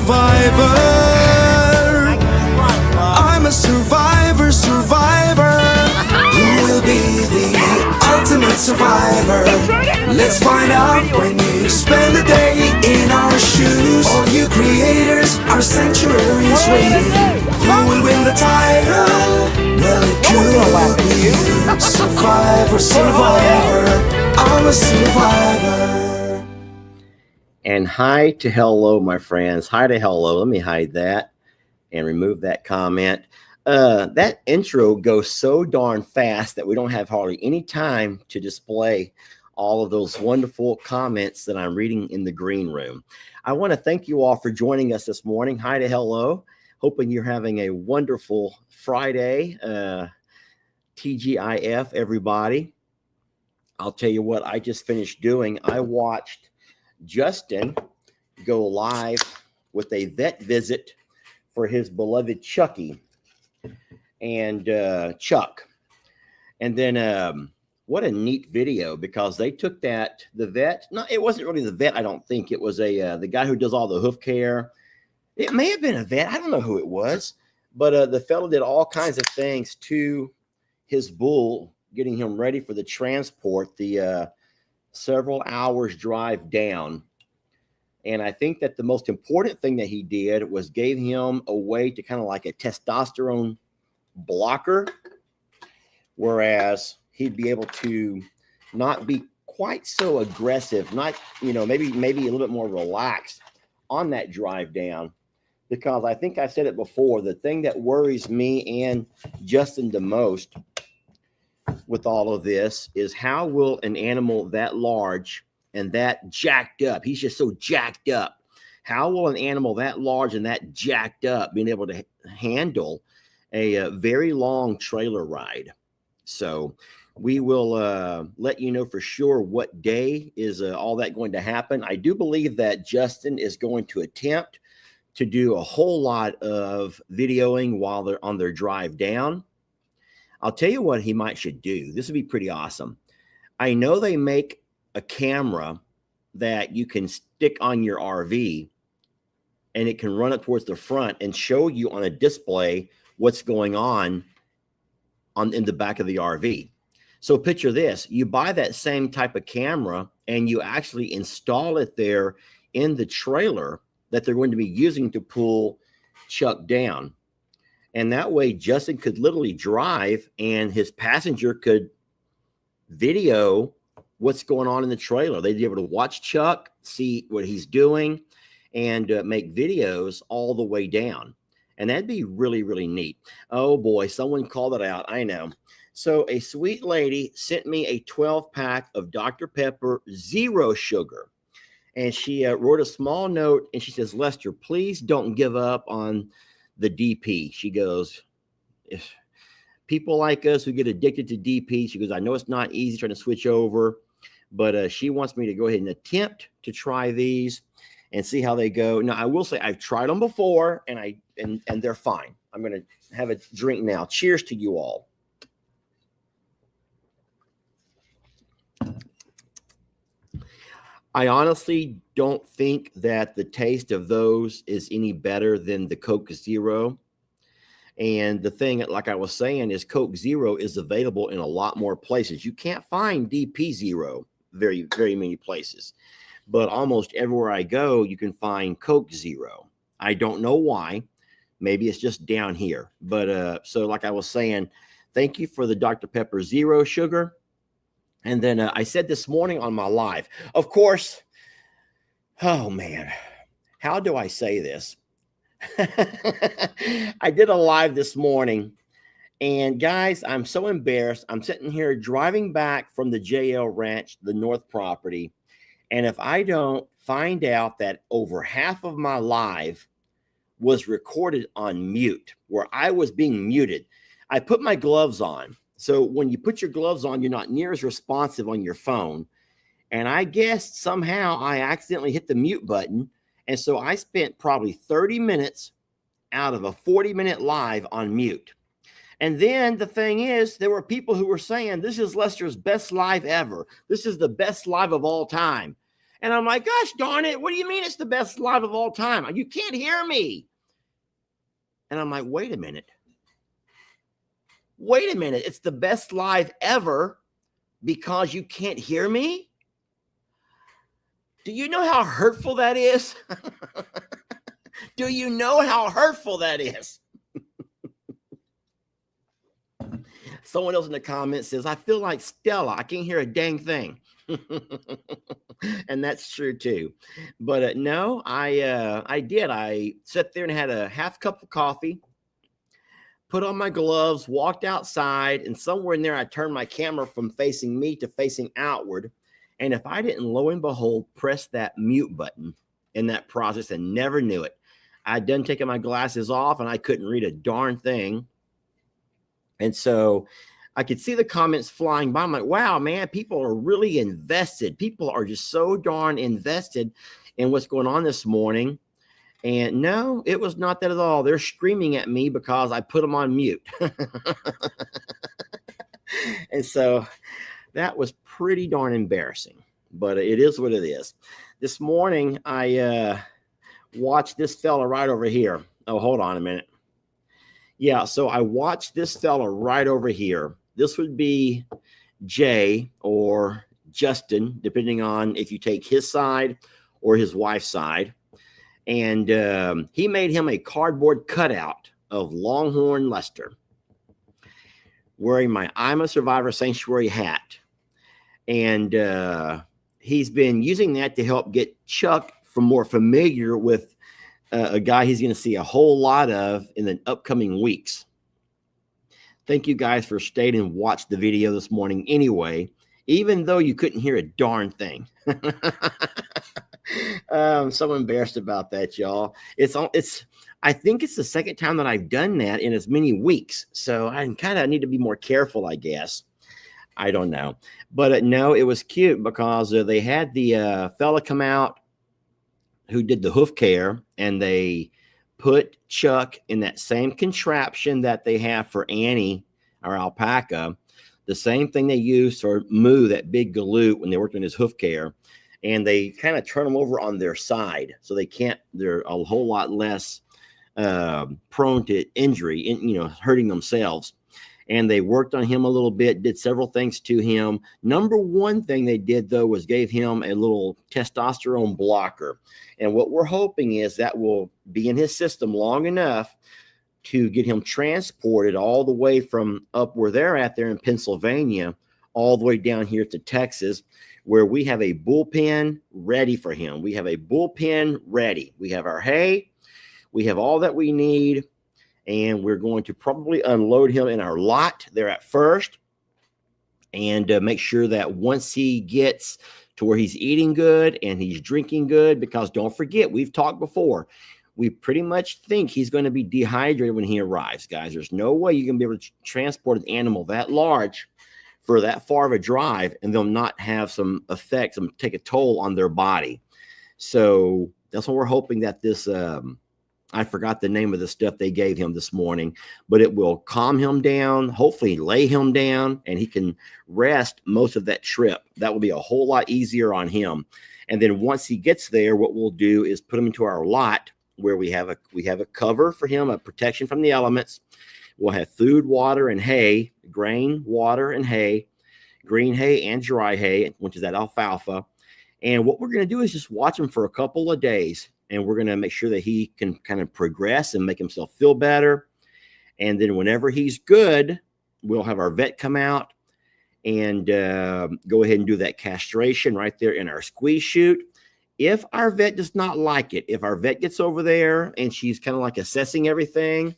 survivor. I'm a survivor, survivor. Who will be the ultimate survivor? Let's find out when you spend a day in our shoes. All you creators, our sanctuaries waiting. Who will win the title? Well, it could be you. Survivor, survivor. I'm a survivor. And hi to hello, my friends. Hi to hello. Let me hide that and remove that comment. That intro goes so darn fast that we don't have hardly any time to display all of those wonderful comments that I'm reading in the green room. I want to thank you all for joining us this morning. Hi to hello. Hoping you're having a wonderful Friday. TGIF, everybody. I'll tell you what I just finished doing. I watched Justin go live with a vet visit for his beloved Chucky and Chuck. And then what a neat video, because they took the vet. No, it wasn't really the vet. I don't think it was the guy who does all the hoof care. It may have been a vet. I don't know who it was, but the fellow did all kinds of things to his bull, getting him ready for the transport, the several hours drive down. And I think that the most important thing that he did was gave him a way to kind of like a testosterone blocker, whereas he'd be able to not be quite so aggressive, not, maybe a little bit more relaxed on that drive down. Because I think I've said it before, the thing that worries me and Justin the most with all of this is how will an animal that large and that jacked up, he's just so jacked up, how will an animal that large and that jacked up being able to handle a very long trailer ride? So we will let you know for sure what day is all that going to happen. I do believe that Justin is going to attempt to do a whole lot of videoing while they're on their drive down. I'll tell you what he should do. This would be pretty awesome. I know they make a camera that you can stick on your RV and it can run it towards the front and show you on a display what's going on in the back of the RV. So picture this, you buy that same type of camera and you actually install it there in the trailer that they're going to be using to pull Chuck down. And that way Justin could literally drive and his passenger could video what's going on in the trailer. They'd be able to watch Chuck, see what he's doing, and make videos all the way down. And that'd be really, really neat. Oh boy, someone called it out. I know. So a sweet lady sent me a 12-pack of Dr. Pepper Zero Sugar. And she wrote a small note and she says, Lester, please don't give up on the DP. She goes, if people like us who get addicted to DP, she goes, I know it's not easy trying to switch over, but she wants me to go ahead and attempt to try these and see how they go. Now, I will say I've tried them before and they're fine. I'm going to have a drink now. Cheers to you all. I honestly don't think that the taste of those is any better than the Coke Zero. And the thing, like I was saying, is Coke Zero is available in a lot more places. You can't find DP Zero very, very many places. But almost everywhere I go, you can find Coke Zero. I don't know why. Maybe it's just down here. But so like I was saying, thank you for the Dr. Pepper Zero Sugar. And then I said this morning on my live, of course, oh man, how do I say this? I did a live this morning and guys, I'm so embarrassed. I'm sitting here driving back from the JL Ranch, the North property. And if I don't find out that over half of my live was recorded on mute, where I was being muted, I put my gloves on. So when you put your gloves on, you're not near as responsive on your phone. And I guess somehow I accidentally hit the mute button. And so I spent probably 30 minutes out of a 40-minute live on mute. And then the thing is, there were people who were saying, this is Lester's best live ever. This is the best live of all time. And I'm like, gosh darn it, what do you mean it's the best live of all time? You can't hear me. And I'm like, wait a minute. It's the best live ever because you can't hear me? Do you know how hurtful that is? Do you know how hurtful that is? Someone else in the comments says, I feel like Stella. I can't hear a dang thing. And that's true too. But no, I did. I sat there and had a half cup of coffee, put on my gloves, walked outside, and somewhere in there, I turned my camera from facing me to facing outward. And if I didn't, lo and behold, press that mute button in that process and never knew it, I'd done taking my glasses off and I couldn't read a darn thing. And so I could see the comments flying by. I'm like, wow, man, people are really invested. People are just so darn invested in what's going on this morning. And no, it was not that at all. They're screaming at me because I put them on mute. And so that was pretty darn embarrassing, but it is what it is. This morning, I watched this fella right over here. Oh, hold on a minute. Yeah, so I watched this fella right over here. This would be Jay or Justin, depending on if you take his side or his wife's side. And he made him a cardboard cutout of Longhorn Lester wearing my I'm a Survivor Sanctuary hat. And he's been using that to help get Chuck more familiar with a guy he's going to see a whole lot of in the upcoming weeks. Thank you guys for staying and watched the video this morning anyway, even though you couldn't hear a darn thing. I'm so embarrassed about that, y'all. I think it's the second time that I've done that in as many weeks. So I kind of need to be more careful, I guess. I don't know. But no, it was cute because they had the fella come out who did the hoof care, and they put Chuck in that same contraption that they have for Annie, our alpaca, the same thing they used for Moo, that big galoot, when they worked on his hoof care. And they kind of turn them over on their side so they're a whole lot less prone to injury, hurting themselves. And they worked on him a little bit, did several things to him. Number one thing they did, though, was gave him a little testosterone blocker. And what we're hoping is that will be in his system long enough to get him transported all the way from up where they're at there in Pennsylvania, all the way down here to Texas, where we have a bullpen ready for him. We have a bullpen ready. We have our hay. We have all that we need. And we're going to probably unload him in our lot there at first, and make sure that once he gets to where he's eating good and he's drinking good, because don't forget, we've talked before, we pretty much think he's going to be dehydrated when he arrives, guys. There's no way you can be able to transport an animal that large for that far of a drive and they'll not have some effects and take a toll on their body. So that's what we're hoping, that this I forgot the name of the stuff they gave him this morning, but it will calm him down, hopefully lay him down, and he can rest most of that trip. That will be a whole lot easier on him. And then once he gets there, what we'll do is put him into our lot where we have a cover for him, a protection from the elements. We'll have food, water, and hay, grain, water, and hay, green hay and dry hay, which is that alfalfa. And what we're going to do is just watch him for a couple of days. And we're going to make sure that he can kind of progress and make himself feel better. And then whenever he's good, we'll have our vet come out and go ahead and do that castration right there in our squeeze chute. If our vet does not like it, if our vet gets over there and she's kind of like assessing everything,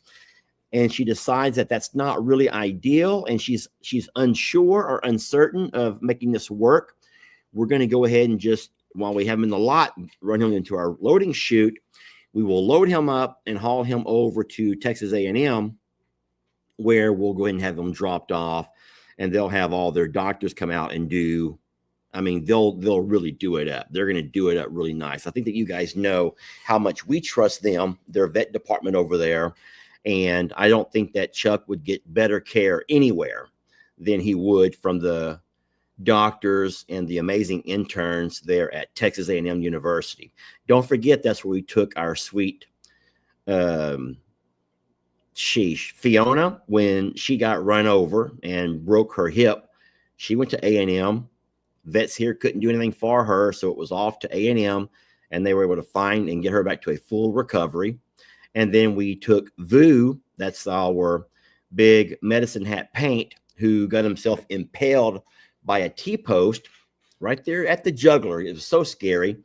and she decides that that's not really ideal, and she's unsure or uncertain of making this work, we're going to go ahead and just, while we have him in the lot, run him into our loading chute. We will load him up and haul him over to Texas A&M, where we'll go ahead and have him dropped off, and they'll have all their doctors come out and do. I mean, they'll really do it up. They're going to do it up really nice. I think that you guys know how much we trust them, their vet department over there, and I don't think that Chuck would get better care anywhere than he would from the doctors and the amazing interns there at Texas A&M University. Don't forget, that's where we took our sweet Fiona, when she got run over and broke her hip. She went to A&M. Vets here couldn't do anything for her, so it was off to A&M, and they were able to find and get her back to a full recovery. And then we took Vu, that's our big medicine hat paint, who got himself impaled by a T-post right there at the jugular. It was so scary,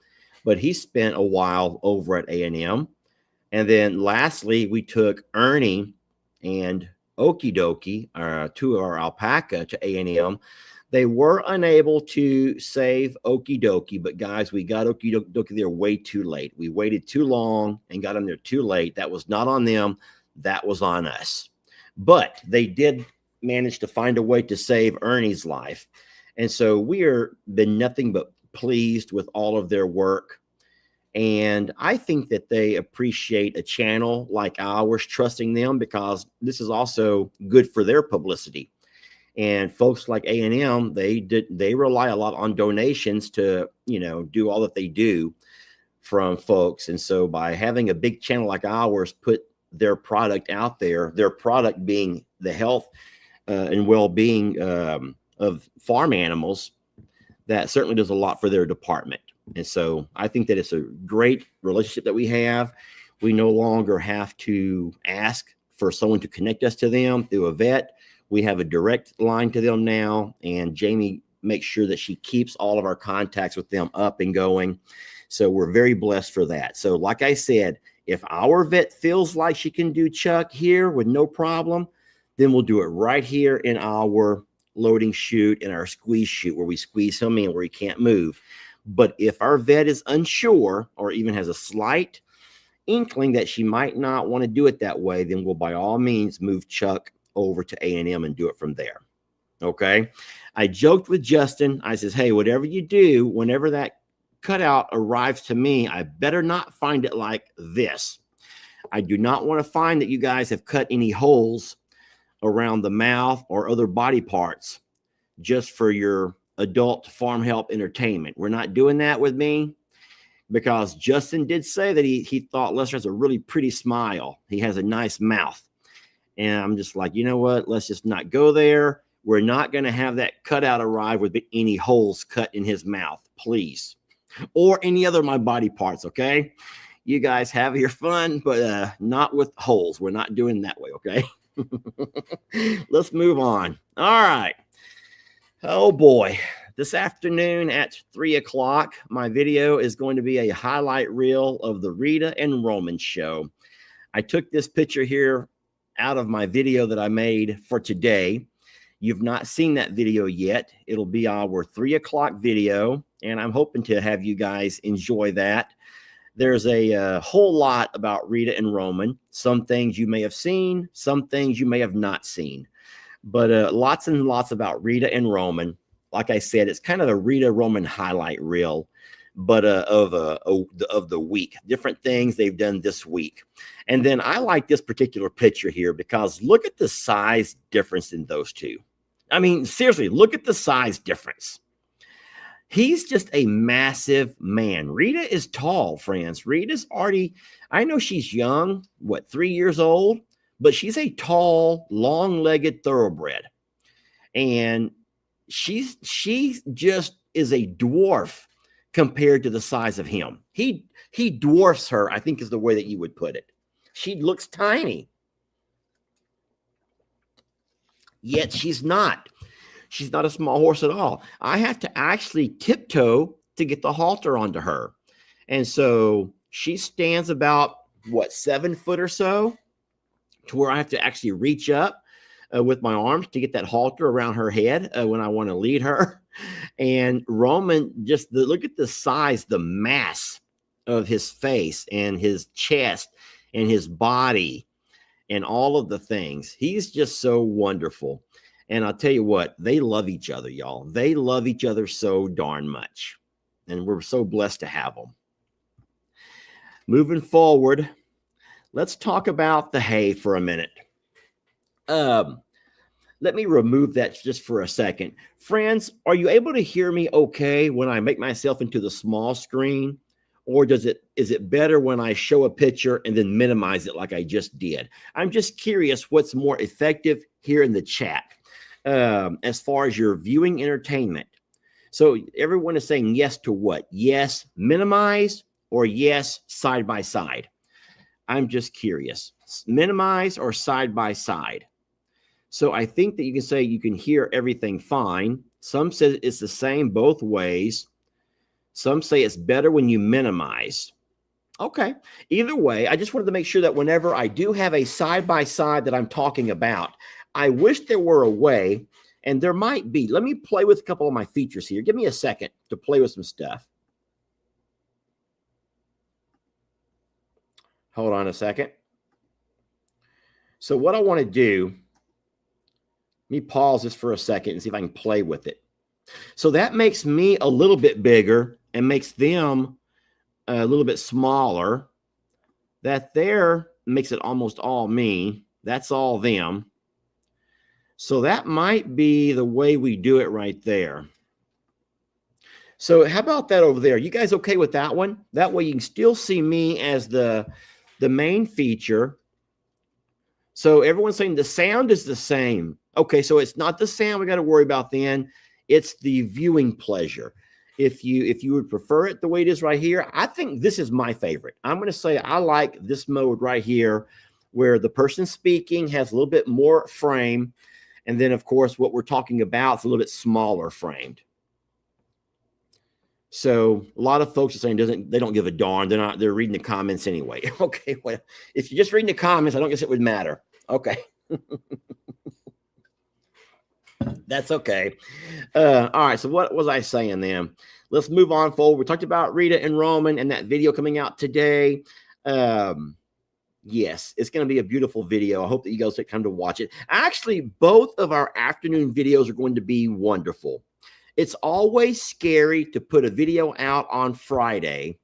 but he spent a while over at A&M. And then lastly, we took Ernie and Okie Dokie, two of our alpaca, to A&M. They were unable to save Okie Dokie, but guys, we got Okie Dokie there way too late. We waited too long and got him there too late. That was not on them. That was on us. But they did manage to find a way to save Ernie's life. And so we are been nothing but pleased with all of their work. And I think that they appreciate a channel like ours trusting them, because this is also good for their publicity. And folks like A&M, they rely a lot on donations to, do all that they do from folks. And so by having a big channel like ours put their product out there, their product being the health and well-being of farm animals, that certainly does a lot for their department. And so I think that it's a great relationship that we have. We no longer have to ask for someone to connect us to them through a vet. We have a direct line to them now, and Jamie makes sure that she keeps all of our contacts with them up and going. So we're very blessed for that. So like I said, if our vet feels like she can do Chuck here with no problem, then we'll do it right here in our loading chute, in our squeeze chute, where we squeeze him in where he can't move. But if our vet is unsure or even has a slight inkling that she might not want to do it that way, then we'll by all means move Chuck over to A&M and do it from there. Okay. I joked with Justin. I says, hey, whatever you do, whenever that cutout arrives to me, I better not find it like this. I do not want to find that you guys have cut any holes around the mouth or other body parts just for your adult farm help entertainment. We're not doing that with me, because Justin did say that he thought Lester has a really pretty smile. He has a nice mouth. And I'm just like, you know what? Let's just not go there. We're not going to have that cutout arrive with any holes cut in his mouth, please. Or any other of my body parts, okay? You guys have your fun, but not with holes. We're not doing that way, okay? Let's move on. All right. Oh, boy. This afternoon at 3 o'clock, my video is going to be a highlight reel of the Rita and Roman show. I took this picture here out of my video that I made for today. You've not seen that video yet. It'll be our 3 o'clock video, and I'm hoping to have you guys enjoy that. There's a whole lot about Rita and Roman. Some things you may have seen, some things you may have not seen, but lots and lots about Rita and Roman. Like I said, it's kind of a Rita Roman highlight reel, but of the week, different things they've done this week. And then I like this particular picture here because look at the size difference in those two. I mean, seriously, look at the size difference. He's just a massive man. Rita is tall, friends. Rita's already, I know she's young, 3 years old, but she's a tall, long-legged thoroughbred. And she just is a dwarf compared to the size of him. He dwarfs her, I think is the way that you would put it. She looks tiny. Yet she's not. She's not a small horse at all. I have to actually tiptoe to get the halter onto her. And so she stands about, 7 foot or so, to where I have to actually reach up with my arms to get that halter around her head when I want to lead her. And Roman, look at the size, the mass of his face and his chest and his body and all of the things. He's just so wonderful. And I'll tell you what, they love each other, y'all. They love each other so darn much. And we're so blessed to have them. Moving forward, let's talk about the hay for a minute. let me remove that just for a second. Friends, are you able to hear me okay when I make myself into the small screen? Or is it better when I show a picture and then minimize it like I just did? I'm just curious what's more effective here in the chat as far as your viewing entertainment. So everyone is saying yes to what? Yes, minimize, or yes, side by side? I'm just curious. Minimize or side by side? So I think that you can say you can hear everything fine. Some say it's the same both ways. Some say it's better when you minimize. Okay. Either way, I just wanted to make sure that whenever I do have a side by side that I'm talking about, I wish there were a way, and there might be. Let me play with a couple of my features here. Give me a second to play with some stuff. Hold on a second. So what I want to do, let me pause this for a second and see if I can play with it. So that makes me a little bit bigger and makes them a little bit smaller. That there makes it almost all me. That's all them. So that might be the way we do it right there. So how about that over there? You guys okay with that one? That way you can still see me as the main feature. So everyone's saying the sound is the same. Okay, so it's not the sound we got to worry about then. It's the viewing pleasure. If you would prefer it the way it is right here, I think this is my favorite. I'm going to say I like this mode right here where the person speaking has a little bit more frame. And then, of course, what we're talking about is a little bit smaller framed. So a lot of folks are saying they don't give a darn. They're reading the comments anyway. Okay, well, if you're just reading the comments, I don't guess it would matter. Okay. That's okay. All right. So what was I saying then? Let's move on forward. We talked about Rita and Roman and that video coming out today. Yes, it's going to be a beautiful video. I hope that you guys take time to watch it. Actually, both of our afternoon videos are going to be wonderful. It's always scary to put a video out on Friday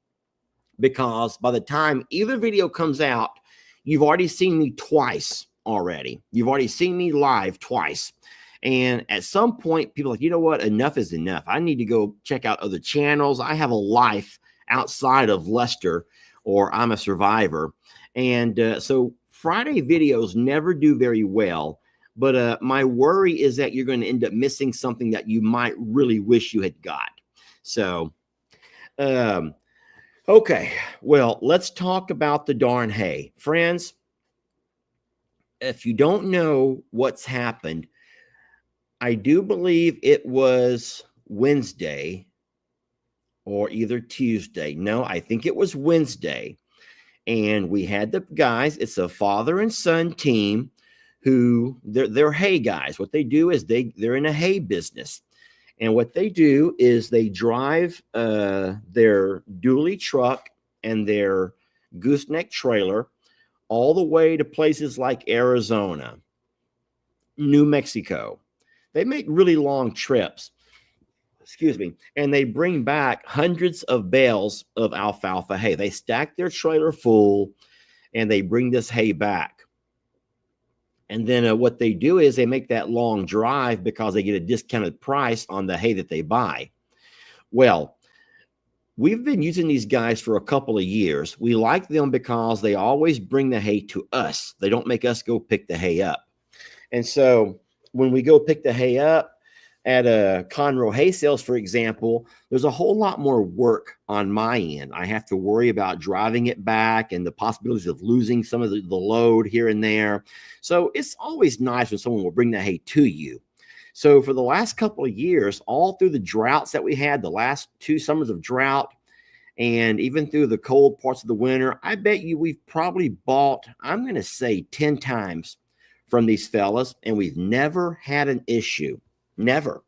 because by the time either video comes out, you've already seen me twice already. You've already seen me live twice. And at some point, people are like, you know what? Enough is enough. I need to go check out other channels. I have a life outside of Lester, or I'm a survivor. And so Friday videos never do very well. But my worry is that you're going to end up missing something that you might really wish you had got. So, okay. Well, let's talk about the darn hay. Friends, if you don't know what's happened, I do believe it was Wednesday or either Tuesday. No, I think it was Wednesday. And we had the guys, it's a father and son team who they're hay guys. What they do is they're in a hay business. And what they do is they drive their dually truck and their gooseneck trailer all the way to places like Arizona, New Mexico. They make really long trips, excuse me, and they bring back hundreds of bales of alfalfa hay. They stack their trailer full and they bring this hay back. And then what they do is they make that long drive because they get a discounted price on the hay that they buy. Well, we've been using these guys for a couple of years. We like them because they always bring the hay to us. They don't make us go pick the hay up. And so when we go pick the hay up at Conroe Hay Sales, for example, there's a whole lot more work on my end. I have to worry about driving it back and the possibilities of losing some of the load here and there. So it's always nice when someone will bring the hay to you. So for the last couple of years, all through the droughts that we had, the last 2 summers of drought, and even through the cold parts of the winter, I bet you we've probably bought, I'm going to say 10 times from these fellas, and we've never had an issue. Never.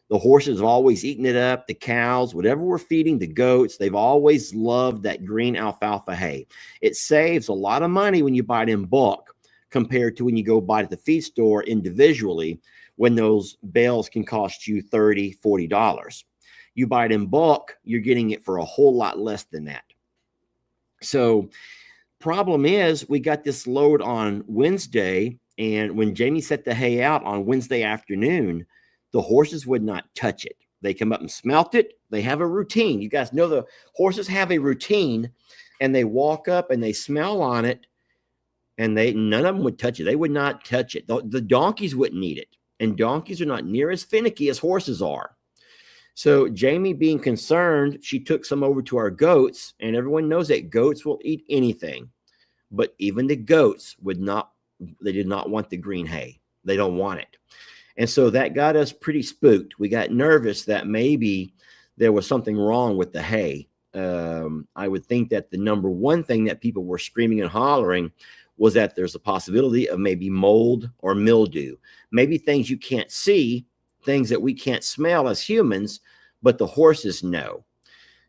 The horses have always eaten it up. The cows, whatever we're feeding, the goats, they've always loved that green alfalfa hay. It saves a lot of money when you buy it in bulk compared to when you go buy it at the feed store individually, when those bales can cost you $30, $40. You buy it in bulk, you're getting it for a whole lot less than that. So problem is, we got this load on Wednesday, And when Jamie set the hay out on Wednesday afternoon, the horses would not touch it. They come up and smelt it. They have a routine. You guys know the horses have a routine, and they walk up and they smell on it, and none of them would touch it. They would not touch it. The donkeys wouldn't eat it, and donkeys are not near as finicky as horses are. So Jamie, being concerned, she took some over to our goats, and everyone knows that goats will eat anything, but even the goats they did not want the green hay. They don't want it. And so that got us pretty spooked. We got nervous that maybe there was something wrong with the hay. I would think that the number one thing that people were screaming and hollering was that there's a possibility of maybe mold or mildew, maybe things you can't see, things that we can't smell as humans, but the horses know.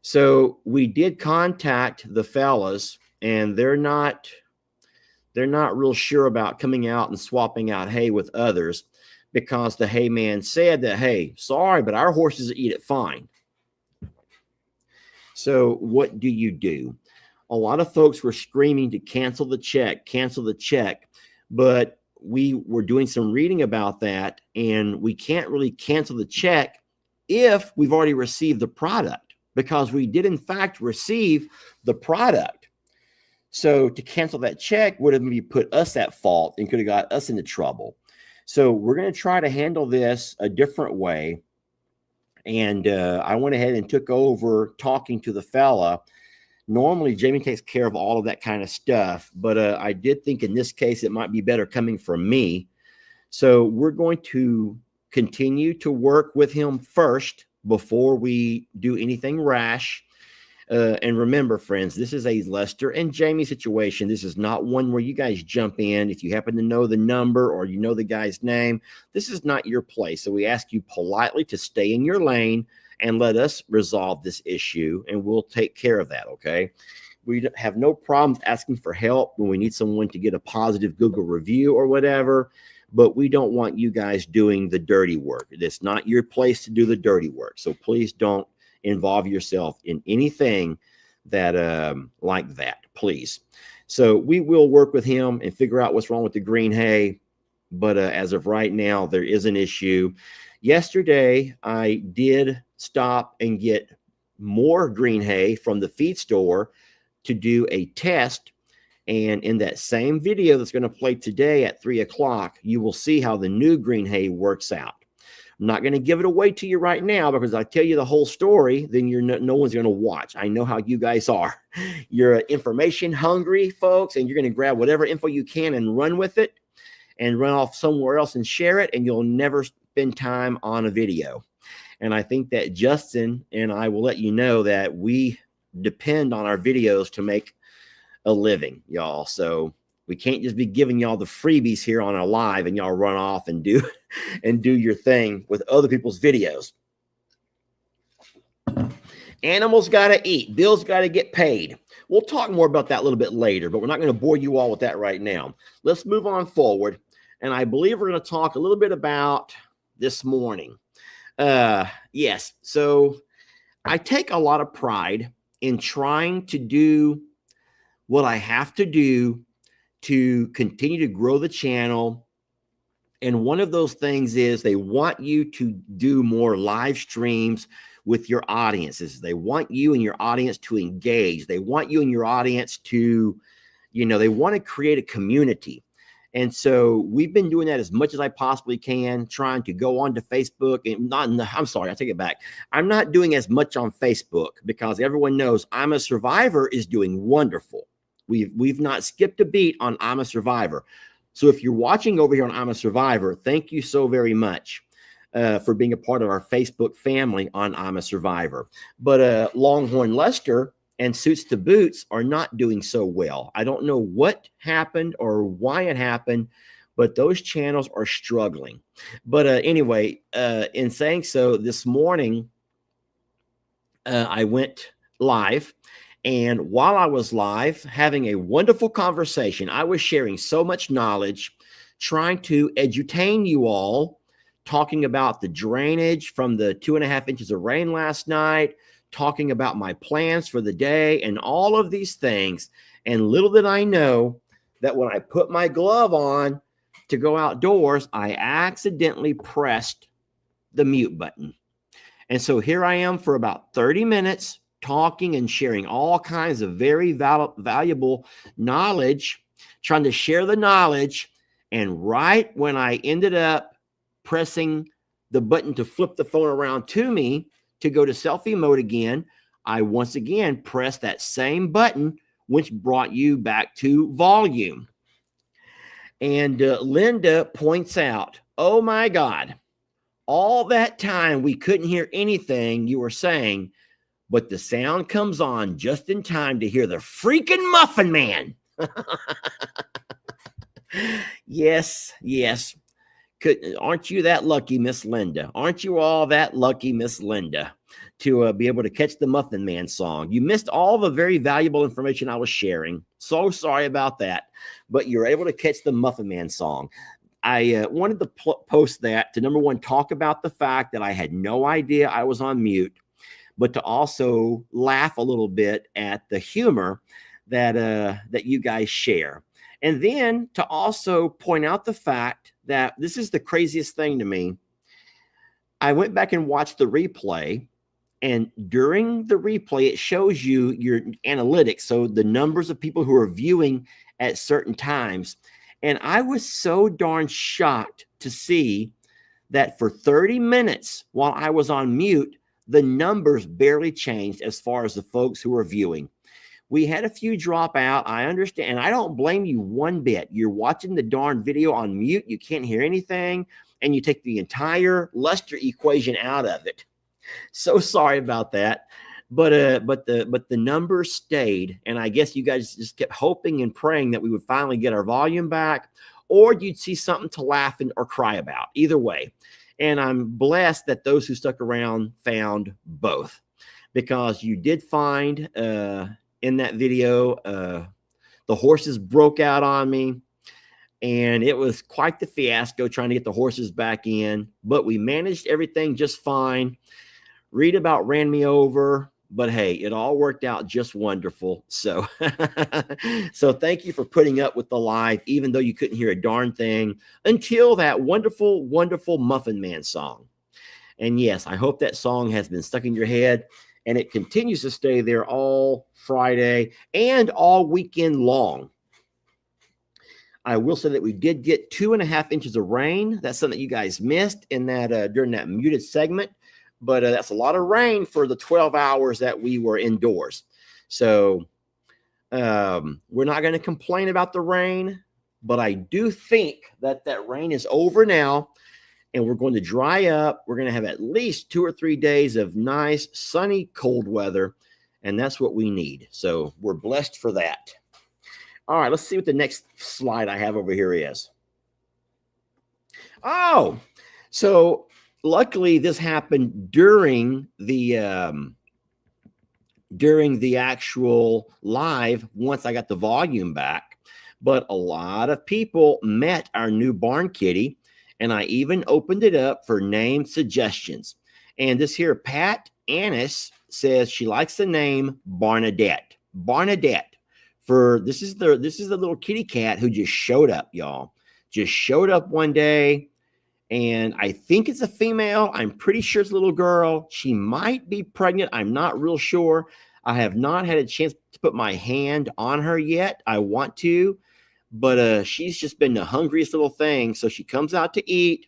So we did contact the fellas, and they're not real sure about coming out and swapping out hay with others, because the hay man said that, hey, sorry, but our horses eat it fine. So what do you do? A lot of folks were screaming to cancel the check, but we were doing some reading about that, and we can't really cancel the check if we've already received the product, because we did in fact receive the product. So to cancel that check would have maybe put us at fault and could have got us into trouble. So we're going to try to handle this a different way. And I went ahead and took over talking to the fella. Normally, Jamie takes care of all of that kind of stuff, but I did think in this case it might be better coming from me. So we're going to continue to work with him first before we do anything rash. And remember, friends, this is a Lester and Jamie situation. This is not one where you guys jump in. If you happen to know the number or you know the guy's name, this is not your place. So we ask you politely to stay in your lane and let us resolve this issue, and we'll take care of that, okay? We have no problems asking for help when we need someone to get a positive Google review or whatever, but we don't want you guys doing the dirty work. It's not your place to do the dirty work. So please don't involve yourself in anything that like that, please. So we will work with him and figure out what's wrong with the green hay. But as of right now, there is an issue. Yesterday, I did stop and get more green hay from the feed store to do a test. And in that same video that's going to play today at 3 o'clock, you will see how the new green hay works out. I'm not going to give it away to you right now, because I tell you the whole story, then no one's going to watch. I know how you guys are. You're information hungry, folks, and you're going to grab whatever info you can and run with it and run off somewhere else and share it, and you'll never spend time on a video. And I think that Justin and I will let you know that we depend on our videos to make a living, y'all. So we can't just be giving y'all the freebies here on our live and y'all run off and do your thing with other people's videos. Animals got to eat. Bills got to get paid. We'll talk more about that a little bit later, but we're not going to bore you all with that right now. Let's move on forward. And I believe we're going to talk a little bit about this morning. Yes. So I take a lot of pride in trying to do what I have to do to continue to grow the channel. And one of those things is they want you to do more live streams with your audiences. They want you and your audience to engage. They want you and your audience to, they want to create a community. And so we've been doing that as much as I possibly can, trying to go onto Facebook. And I'm sorry, I take it back. I'm not doing as much on Facebook because everyone knows I'm a Survivor is doing wonderful. We've not skipped a beat on I'm a Survivor. So if you're watching over here on I'm a Survivor, thank you so very much for being a part of our Facebook family on I'm a Survivor. But Longhorn Lester and Suits to Boots are not doing so well. I don't know what happened or why it happened, but those channels are struggling. But anyway, in saying so, this morning I went live. And while I was live, having a wonderful conversation, I was sharing so much knowledge, trying to edutain you all, talking about the drainage from the 2.5 inches of rain last night, talking about my plans for the day and all of these things. And little did I know that when I put my glove on, to go outdoors, I accidentally pressed the mute button. And so here I am for about 30 minutes talking and sharing all kinds of very valuable knowledge, trying to share the knowledge. And right when I ended up pressing the button to flip the phone around to me to go to selfie mode again, I once again pressed that same button, which brought you back to volume. And Linda points out, oh my God, all that time we couldn't hear anything you were saying, but the sound comes on just in time to hear the freaking Muffin Man. Yes. Aren't you that lucky, Miss Linda? Aren't you all that lucky, Miss Linda, to be able to catch the Muffin Man song? You missed all the very valuable information I was sharing. So sorry about that, but you're able to catch the Muffin Man song. I wanted to post that to, number one, talk about the fact that I had no idea I was on mute, but to also laugh a little bit at the humor that you guys share. And then to also point out the fact that this is the craziest thing to me. I went back and watched the replay, and during the replay, it shows you your analytics, so the numbers of people who are viewing at certain times. And I was so darn shocked to see that for 30 minutes while I was on mute, the numbers barely changed as far as the folks who were viewing. We had a few drop out. I understand. And I don't blame you one bit. You're watching the darn video on mute. You can't hear anything. And you take the entire luster equation out of it. So sorry about that. But the numbers stayed. And I guess you guys just kept hoping and praying that we would finally get our volume back, or you'd see something to laugh or cry about. Either way. And I'm blessed that those who stuck around found both, because you did find in that video, the horses broke out on me, and it was quite the fiasco trying to get the horses back in, but we managed everything just fine. Read about ran me over, but hey, it all worked out just wonderful. So, so thank you for putting up with the live, even though you couldn't hear a darn thing until that wonderful, wonderful Muffin Man song. And yes, I hope that song has been stuck in your head, and it continues to stay there all Friday and all weekend long. I will say that we did get 2.5 inches of rain. That's something that you guys missed in that during that muted segment, but that's a lot of rain for the 12 hours that we were indoors. So we're not going to complain about the rain, but I do think that that rain is over now, and we're going to dry up. We're going to have at least 2 or 3 days of nice, sunny, cold weather, and that's what we need. So we're blessed for that. All right, let's see what the next slide I have over here is. Oh, so luckily this happened during the actual live once I got the volume back. But a lot of people met our new barn kitty, and I even opened it up for name suggestions. And this here, Pat Annis, says she likes the name Barnadette. Barnadette. This is the little kitty cat who just showed up, y'all. Just showed up one day, and I think it's a female. I'm pretty sure it's a little girl. She might be pregnant. I'm not real sure. I have not had a chance to put my hand on her yet. I want to, but she's just been the hungriest little thing. So she comes out to eat.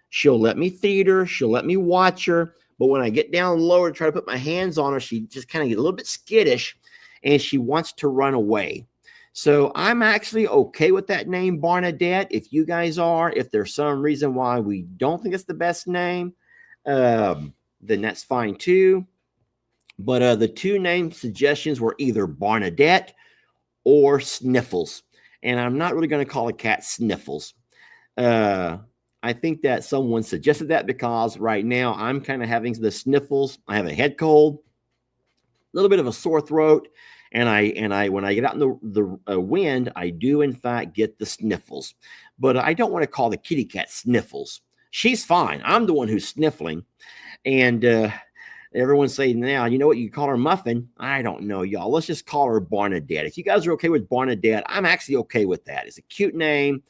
She'll let me feed her. She'll let me watch her. But when I get down lower to try to put my hands on her, she just kind of gets a little bit skittish, and she wants to run away. So I'm actually okay with that name, Barnadette. If you guys are, if there's some reason why we don't think it's the best name, then that's fine too. But the two name suggestions were either Barnadette or Sniffles. And I'm not really going to call a cat Sniffles. I think that someone suggested that because right now I'm kind of having the sniffles. I have a head cold, a little bit of a sore throat, and I when I get out in the wind, I do in fact get the sniffles. But I don't want to call the kitty cat Sniffles. She's fine. I'm the one who's sniffling, and everyone's saying now, you know what, you call her Muffin. I don't know, y'all. Let's just call her Barnadette. If you guys are okay with Barnadette, I'm actually okay with that. It's a cute name.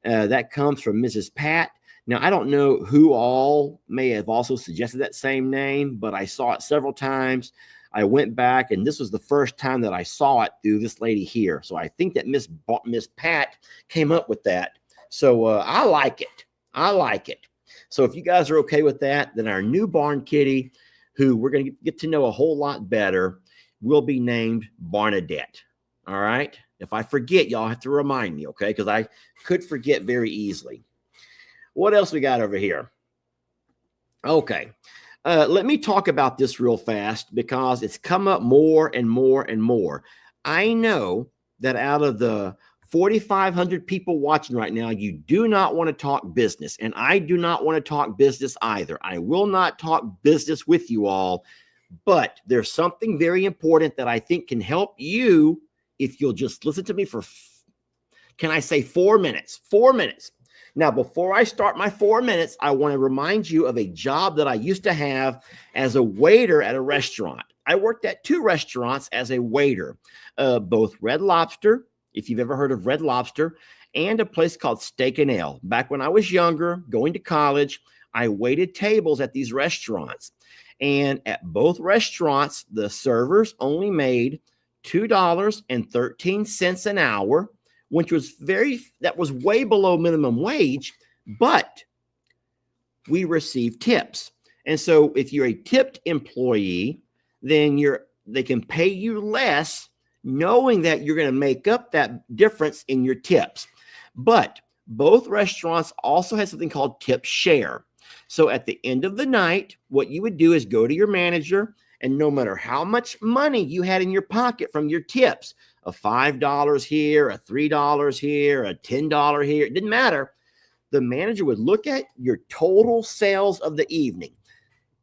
That comes from Mrs. Pat. Now, I don't know who all may have also suggested that same name, but I saw it several times. I went back, and this was the first time that I saw it through this lady here. So I think that Miss Pat came up with that. So I like it. I like it. So if you guys are okay with that, then our new barn kitty, who we're going to get to know a whole lot better, will be named Barnadette. All right? If I forget, y'all have to remind me, okay? Because I could forget very easily. What else we got over here? Okay. Let me talk about this real fast because it's come up more and more and more. I know that out of the 4,500 people watching right now, you do not want to talk business, and I do not want to talk business either. I will not talk business with you all, but there's something very important that I think can help you if you'll just listen to me for, can I say 4 minutes? 4 minutes. Now, before I start my 4 minutes, I want to remind you of a job that I used to have as a waiter at a restaurant. I worked at 2 restaurants as a waiter, both Red Lobster, if you've ever heard of Red Lobster, and a place called Steak and Ale. Back when I was younger, going to college, I waited tables at these restaurants. And at both restaurants, the servers only made $2.13 an hour, which was that was way below minimum wage, but we received tips. And so if you're a tipped employee, then they can pay you less, knowing that you're going to make up that difference in your tips. But both restaurants also had something called tip share. So at the end of the night, what you would do is go to your manager, and no matter how much money you had in your pocket from your tips, a $5 here, a $3 here, a $10 here, it didn't matter. The manager would look at your total sales of the evening.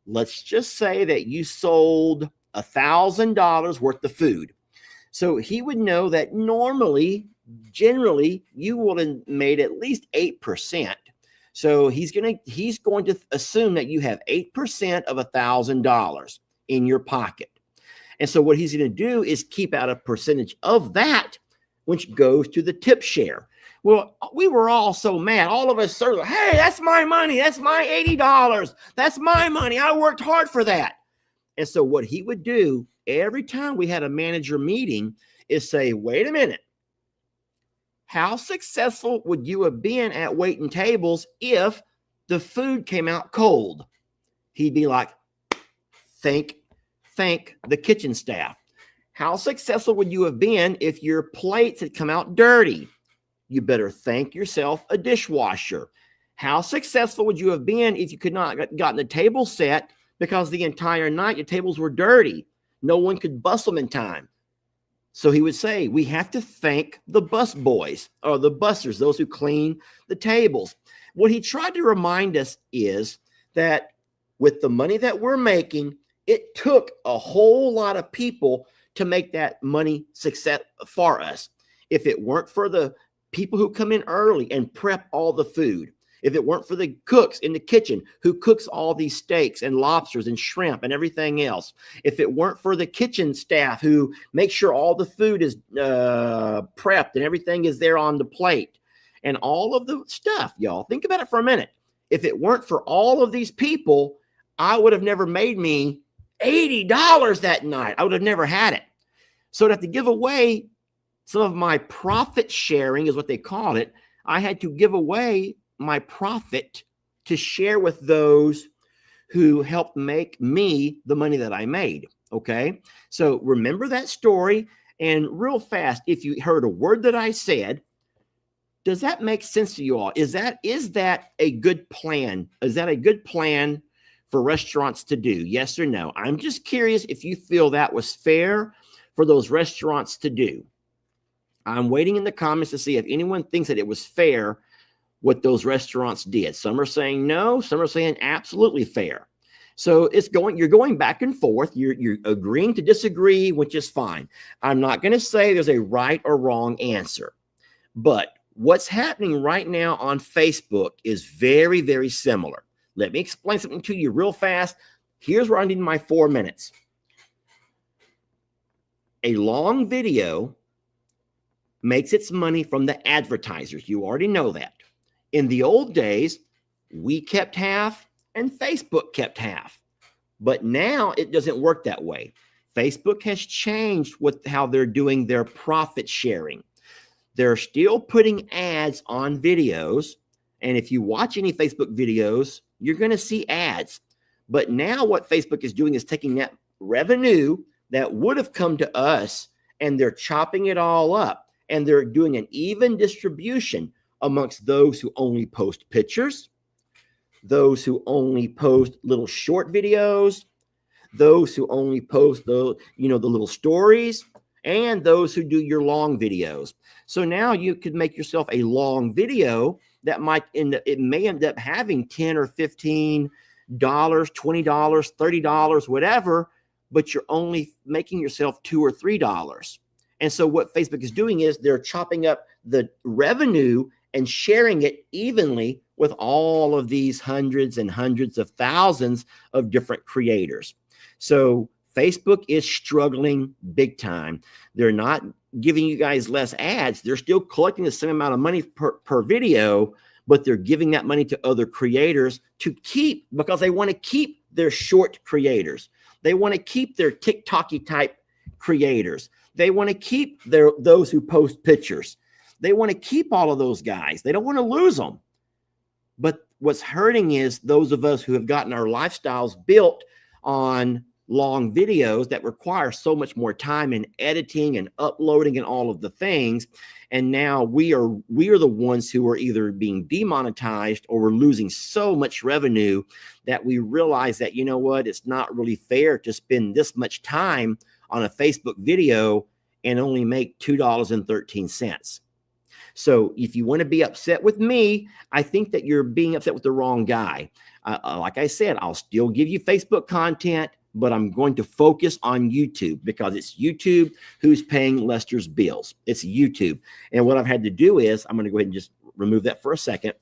Let's just say that you sold $1,000 worth of food. So he would know that generally, you would have made at least 8%. So he's going to assume that you have 8% of $1,000 in your pocket. And so what he's going to do is keep out a percentage of that, which goes to the tip share. Well, we were all so mad. All of us said, hey, that's my money. That's my $80. That's my money. I worked hard for that. And so what he would do every time we had a manager meeting is say, wait a minute. How successful would you have been at waiting tables if the food came out cold? He'd be like, thank the kitchen staff. How successful would you have been if your plates had come out dirty? You better thank yourself a dishwasher. How successful would you have been if you could not have gotten the table set because the entire night your tables were dirty? No one could bus them in time. So he would say, we have to thank the bus boys or the bussers, those who clean the tables. What he tried to remind us is that with the money that we're making, it took a whole lot of people to make that money success for us. If it weren't for the people who come in early and prep all the food, if it weren't for the cooks in the kitchen who cooks all these steaks and lobsters and shrimp and everything else, if it weren't for the kitchen staff who make sure all the food is prepped and everything is there on the plate and all of the stuff, y'all, think about it for a minute. If it weren't for all of these people, I would have never made me $80 that night. I would have never had it. So to have to give away some of my profit sharing is what they called it. I had to give away my profit to share with those who helped make me the money that I made. Okay. So remember that story. And real fast, if you heard a word that I said, does that make sense to you all? Is that a good plan? Is that a good plan for restaurants to do? Yes or no? I'm just curious if you feel that was fair for those restaurants to do. I'm waiting in the comments to see if anyone thinks that it was fair what those restaurants did. Some are saying no, some are saying absolutely fair. So you're going back and forth. You're agreeing to disagree, which is fine. I'm not going to say there's a right or wrong answer. But what's happening right now on Facebook is very, very similar. Let me explain something to you real fast. Here's where I need my 4 minutes. A long video makes its money from the advertisers. You already know that. In the old days, we kept half and Facebook kept half. But now it doesn't work that way. Facebook has changed with how they're doing their profit sharing. They're still putting ads on videos. And if you watch any Facebook videos, you're going to see ads. But now what Facebook is doing is taking that revenue that would have come to us and they're chopping it all up. And they're doing an even distribution amongst those who only post pictures, those who only post little short videos, those who only post the little stories, and those who do your long videos. So now you could make yourself a long video that may end up having $10 or $15, $20, $30, whatever, but you're only making yourself $2 or $3. And so what Facebook is doing is they're chopping up the revenue and sharing it evenly with all of these hundreds and hundreds of thousands of different creators. So Facebook is struggling big time. They're not giving you guys less ads. They're still collecting the same amount of money per video, but they're giving that money to other creators to keep, because they want to keep their short creators. They want to keep their TikTok-y type creators. They want to keep those who post pictures. They want to keep all of those guys. They don't want to lose them. But what's hurting is those of us who have gotten our lifestyles built on long videos that require so much more time in editing and uploading and all of the things. And now we are the ones who are either being demonetized or we're losing so much revenue that we realize that, you know what, it's not really fair to spend this much time on a Facebook video and only make $2.13. So if you want to be upset with me, I think that you're being upset with the wrong guy. Like I said, I'll still give you Facebook content, but I'm going to focus on YouTube because it's YouTube who's paying Lester's bills. It's YouTube. And what I've had to do is, I'm going to go ahead and just remove that for a second.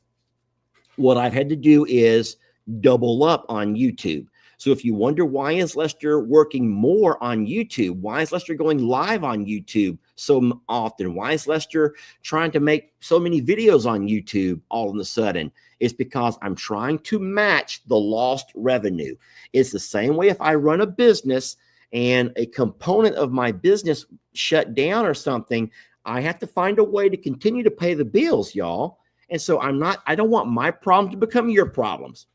What I've had to do is double up on YouTube. So if you wonder why is Lester working more on YouTube, why is Lester going live on YouTube so often, why is Lester trying to make so many videos on YouTube all of a sudden, it's because I'm trying to match the lost revenue. It's the same way if I run a business and a component of my business shut down or something, I have to find a way to continue to pay the bills, y'all. And so I don't want my problems to become your problems.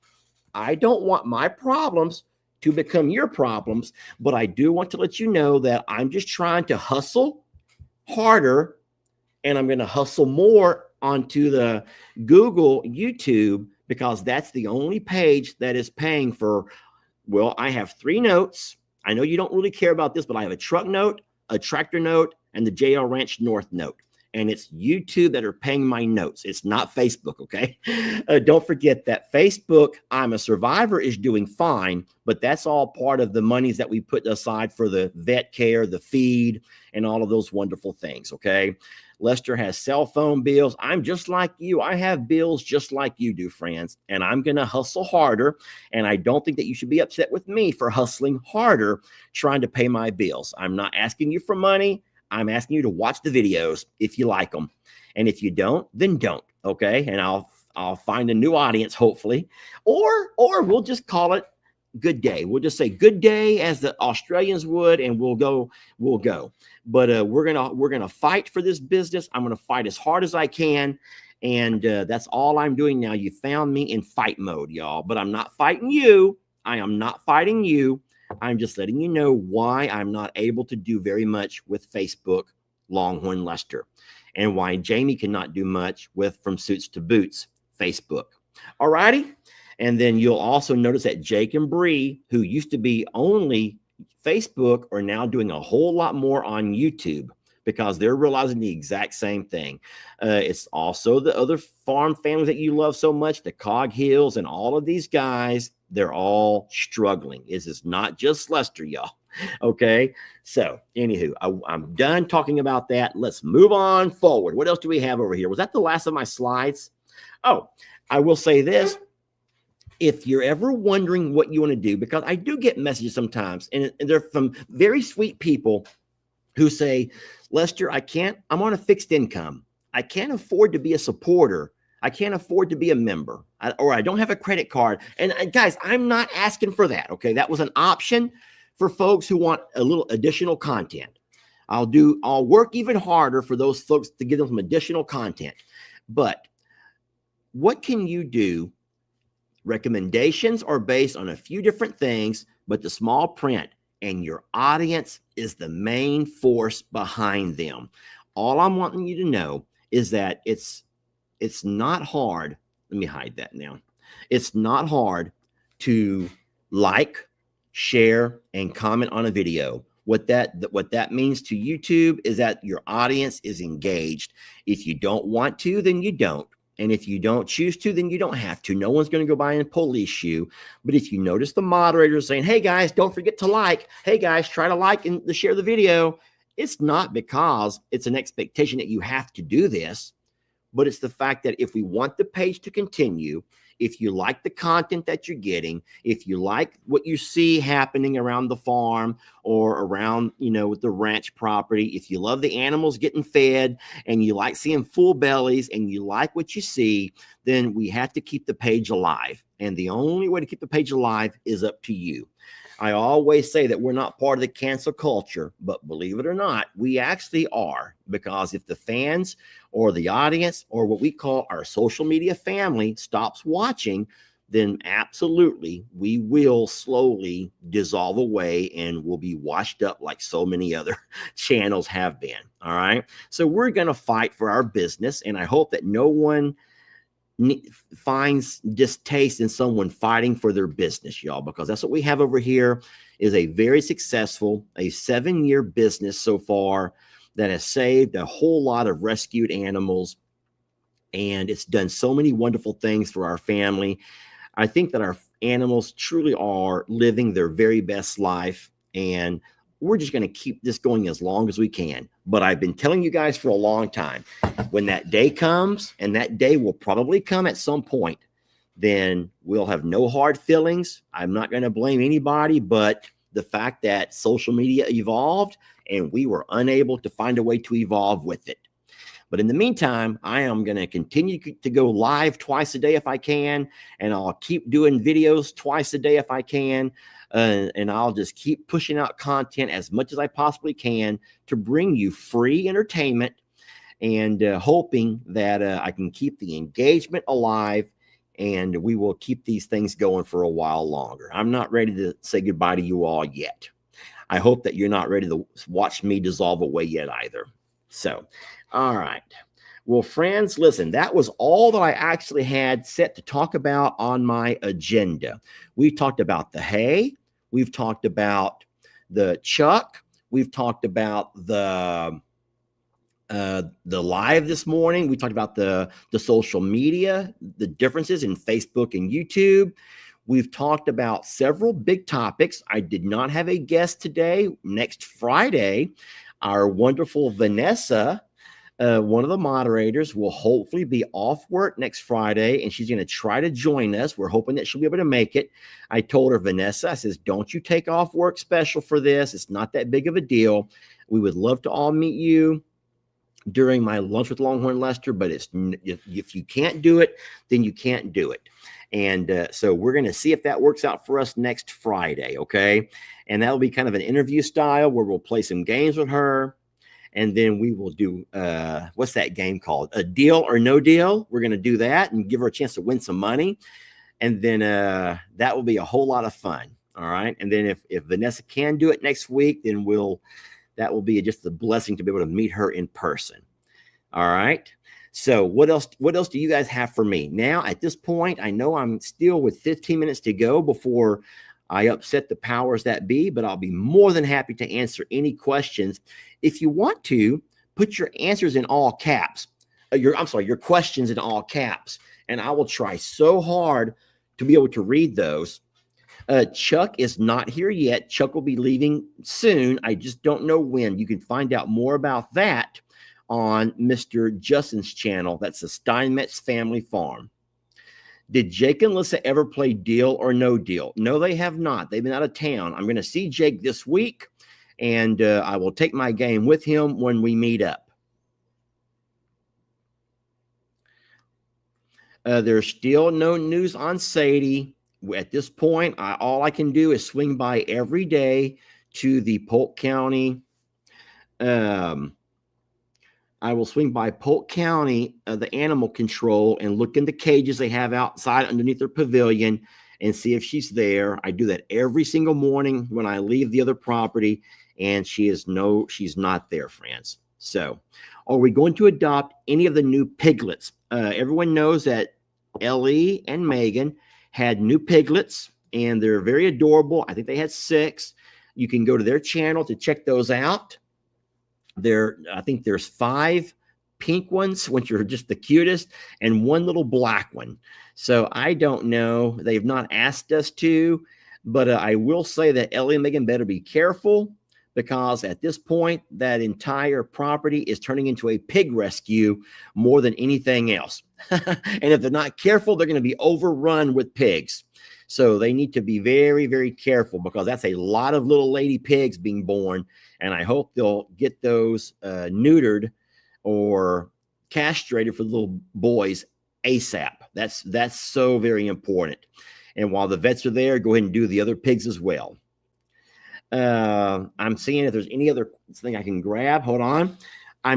I don't want my problems to become your problems, but I do want to let you know that I'm just trying to hustle harder, and I'm going to hustle more onto the Google YouTube because that's the only page that is paying for, well, I have 3 notes. I know you don't really care about this, but I have a truck note, a tractor note, and the JL Ranch North note. And it's YouTube that are paying my notes. It's not Facebook, okay? Don't forget that Facebook, I'm a Survivor, is doing fine, but that's all part of the monies that we put aside for the vet care, the feed, and all of those wonderful things, okay? Lester has cell phone bills. I'm just like you. I have bills just like you do, friends, and I'm going to hustle harder, and I don't think that you should be upset with me for hustling harder trying to pay my bills. I'm not asking you for money. I'm asking you to watch the videos if you like them. And if you don't, then don't, okay? And I'll find a new audience, hopefully. Or we'll just call it good day. We'll just say good day as the Australians would, and we'll go. But we're gonna fight for this business. I'm gonna fight as hard as I can. And that's all I'm doing now. You found me in fight mode, y'all. But I'm not fighting you. I am not fighting you. I'm just letting you know why I'm not able to do very much with Facebook Longhorn Lester and why Jamie cannot do much with From Suits to Boots Facebook. All righty. And then you'll also notice that Jake and Bree, who used to be only Facebook, are now doing a whole lot more on YouTube because they're realizing the exact same thing. It's also the other farm families that you love so much, the Cog Hills and all of these guys. They're all struggling. It's not just Lester, y'all. Okay. So anywho, I'm done talking about that. Let's move on forward. What else do we have over here? Was that the last of my slides? Oh, I will say this. If you're ever wondering what you want to do, because I do get messages sometimes, and they're from very sweet people who say, Lester, I'm on a fixed income. I can't afford to be a supporter. I can't afford to be a member, or I don't have a credit card. And guys, I'm not asking for that. Okay. That was an option for folks who want a little additional content. I'll work even harder for those folks to give them some additional content. But what can you do? Recommendations are based on a few different things, but the small print and your audience is the main force behind them. All I'm wanting you to know is that it's not hard. Let me hide that now. It's not hard to like, share, and comment on a video. What that means to YouTube is that your audience is engaged. If you don't want to, then you don't. And if you don't choose to, then you don't have to. No one's going to go by and police you. But if you notice the moderator saying, hey guys, don't forget to like. Hey guys, try to like and to share the video. It's not because it's an expectation that you have to do this, but it's the fact that if we want the page to continue, if you like the content that you're getting, if you like what you see happening around the farm or around, with the ranch property, if you love the animals getting fed and you like seeing full bellies and you like what you see, then we have to keep the page alive. And the only way to keep the page alive is up to you. I always say that we're not part of the cancel culture, but believe it or not, we actually are, because if the fans or the audience or what we call our social media family stops watching, then absolutely we will slowly dissolve away and will be washed up like so many other channels have been. All right. So we're going to fight for our business, and I hope that no one finds distaste in someone fighting for their business, y'all, because that's what we have over here is a very successful, a 7-year business so far that has saved a whole lot of rescued animals. And it's done so many wonderful things for our family. I think that our animals truly are living their very best life, and we're just going to keep this going as long as we can. But I've been telling you guys for a long time, when that day comes, and that day will probably come at some point, then we'll have no hard feelings. I'm not going to blame anybody, but the fact that social media evolved and we were unable to find a way to evolve with it. But in the meantime, I am going to continue to go live twice a day if I can, and I'll keep doing videos twice a day if I can, and I'll just keep pushing out content as much as I possibly can to bring you free entertainment, and hoping that I can keep the engagement alive, and we will keep these things going for a while longer. I'm not ready to say goodbye to you all yet. I hope that you're not ready to watch me dissolve away yet either. So, all right. Well, friends, listen, that was all that I actually had set to talk about on my agenda. We talked about the hay. We've talked about the chuck. We've talked about the live this morning. We talked about the social media, the differences in Facebook and YouTube. We've talked about several big topics. I did not have a guest today. Next Friday, our wonderful Vanessa, one of the moderators, will hopefully be off work next Friday, and she's going to try to join us. We're hoping that she'll be able to make it. I told her, Vanessa, I says, don't you take off work special for this. It's not that big of a deal. We would love to all meet you during my lunch with Longhorn Lester, but if you can't do it, then you can't do it. And so we're going to see if that works out for us next Friday, okay? And that'll be kind of an interview style where we'll play some games with her. And then we will do, what's that game called? A Deal or No Deal. We're going to do that and give her a chance to win some money. And then that will be a whole lot of fun, all right? And then if Vanessa can do it next week, then that will be just a blessing to be able to meet her in person, all right? So what else do you guys have for me? Now, at this point, I know I'm still with 15 minutes to go before I upset the powers that be, but I'll be more than happy to answer any questions. If you want to, put your answers in all caps. Your questions in all caps, and I will try so hard to be able to read those. Chuck is not here yet. Chuck will be leaving soon. I just don't know when. You can find out more about that on Mr. Justin's channel. That's the Steinmetz Family Farm. Did Jake and Lissa ever play Deal or No Deal? No, they have not. They've been out of town. I'm going to see Jake this week, and I will take my game with him when we meet up. There's still no news on Sadie. At this point, all I can do is swing by every day to the Polk County. I will swing by Polk County, the animal control, and look in the cages they have outside underneath their pavilion and see if she's there. I do that every single morning when I leave the other property, and she's not there, friends. So, are we going to adopt any of the new piglets? Everyone knows that Ellie and Megan had new piglets, and they're very adorable. I think they had 6. You can go to their channel to check those out. I think there's 5 pink ones, which are just the cutest, and 1 little black one. So I don't know. They've not asked us to, but I will say that Ellie and Megan better be careful, because at this point, that entire property is turning into a pig rescue more than anything else. And if they're not careful, they're going to be overrun with pigs. So they need to be very, very careful, because that's a lot of little lady pigs being born. And I hope they'll get those neutered or castrated for the little boys ASAP. That's so very important. And while the vets are there, go ahead and do the other pigs as well. I'm seeing if there's any other thing I can grab. Hold on. I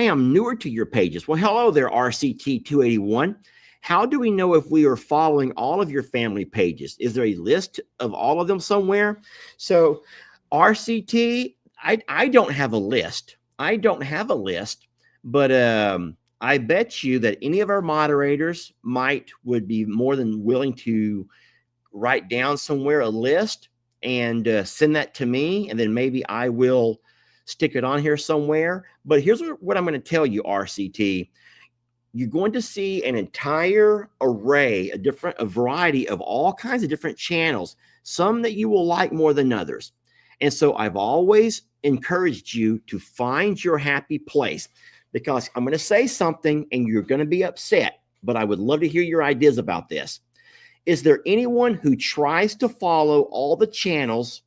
am newer to your pages. Well, hello there, RCT 281. How do we know if we are following all of your family pages? Is there a list of all of them somewhere? So RCT, I don't have a list. But I bet you that any of our moderators would be more than willing to write down somewhere a list and send that to me, and then maybe I will stick it on here somewhere. But here's what I'm going to tell you, RCT. You're going to see an entire array, a variety of all kinds of different channels, some that you will like more than others. And so I've always encouraged you to find your happy place, because I'm going to say something and you're going to be upset, but I would love to hear your ideas about this. Is there anyone who tries to follow all the channels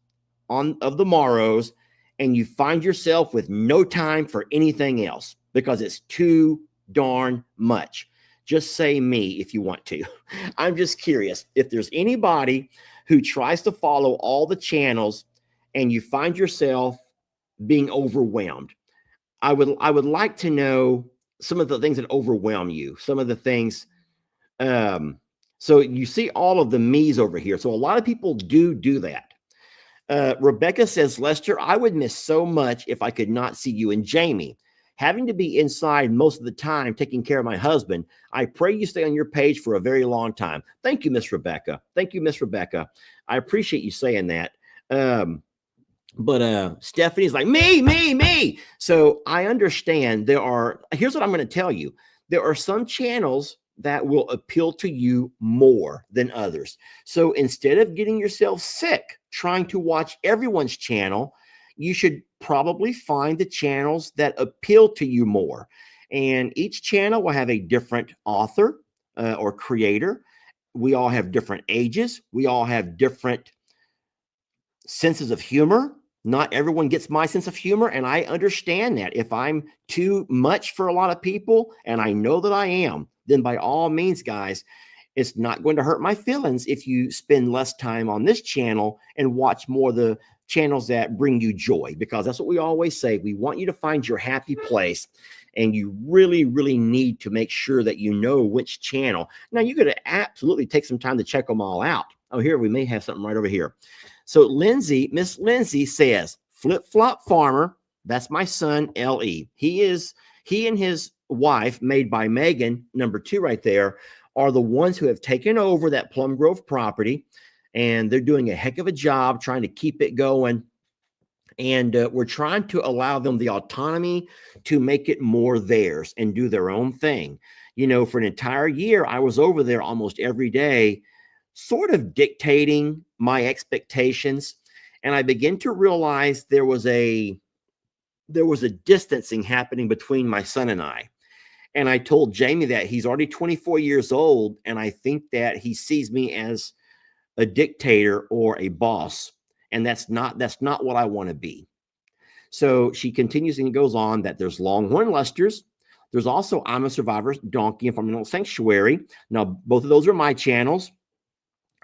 of the Morrows and you find yourself with no time for anything else because it's too darn much? Just say me if you want to. I'm just curious if there's anybody who tries to follow all the channels and you find yourself being overwhelmed. I would like to know some of the things that overwhelm you, some of the things. So you see all of the me's over here. So a lot of people do that. Rebecca says, Lester, I would miss so much if I could not see you. And Jamie, having to be inside most of the time taking care of my husband, I pray you stay on your page for a very long time. Thank you, Miss Rebecca. Thank you, Miss Rebecca. I appreciate you saying that. But Stephanie's like, me. So I understand here's what I'm going to tell you. There are some channels that will appeal to you more than others. So instead of getting yourself sick trying to watch everyone's channel, you should probably find the channels that appeal to you more. And each channel will have a different author or creator. We all have different ages. We all have different senses of humor. Not everyone gets my sense of humor, and I understand that. If I'm too much for a lot of people, and I know that I am, then by all means, guys, it's not going to hurt my feelings if you spend less time on this channel and watch more of the channels that bring you joy, because that's what we always say. We want you to find your happy place, and you really, really need to make sure that you know which channel. Now, you could absolutely take some time to check them all out. Oh, here, we may have something right over here. So Miss Lindsay says, Flip Flop Farmer, that's my son, L.E. He and his wife, made by Megan, number 2 right there, are the ones who have taken over that Plum Grove property, and they're doing a heck of a job trying to keep it going. And we're trying to allow them the autonomy to make it more theirs and do their own thing. You know, for an entire year, I was over there almost every day, sort of dictating my expectations. And I began to realize there was a distancing happening between my son and I. And I told Jamie that he's already 24 years old, and I think that he sees me as a dictator or a boss, and that's not what I want to be. So she continues and goes on that there's Longhorn Lesters, There's also I'm a Survivor Donkey and Farm Animal Sanctuary. Now, both of those are my channels.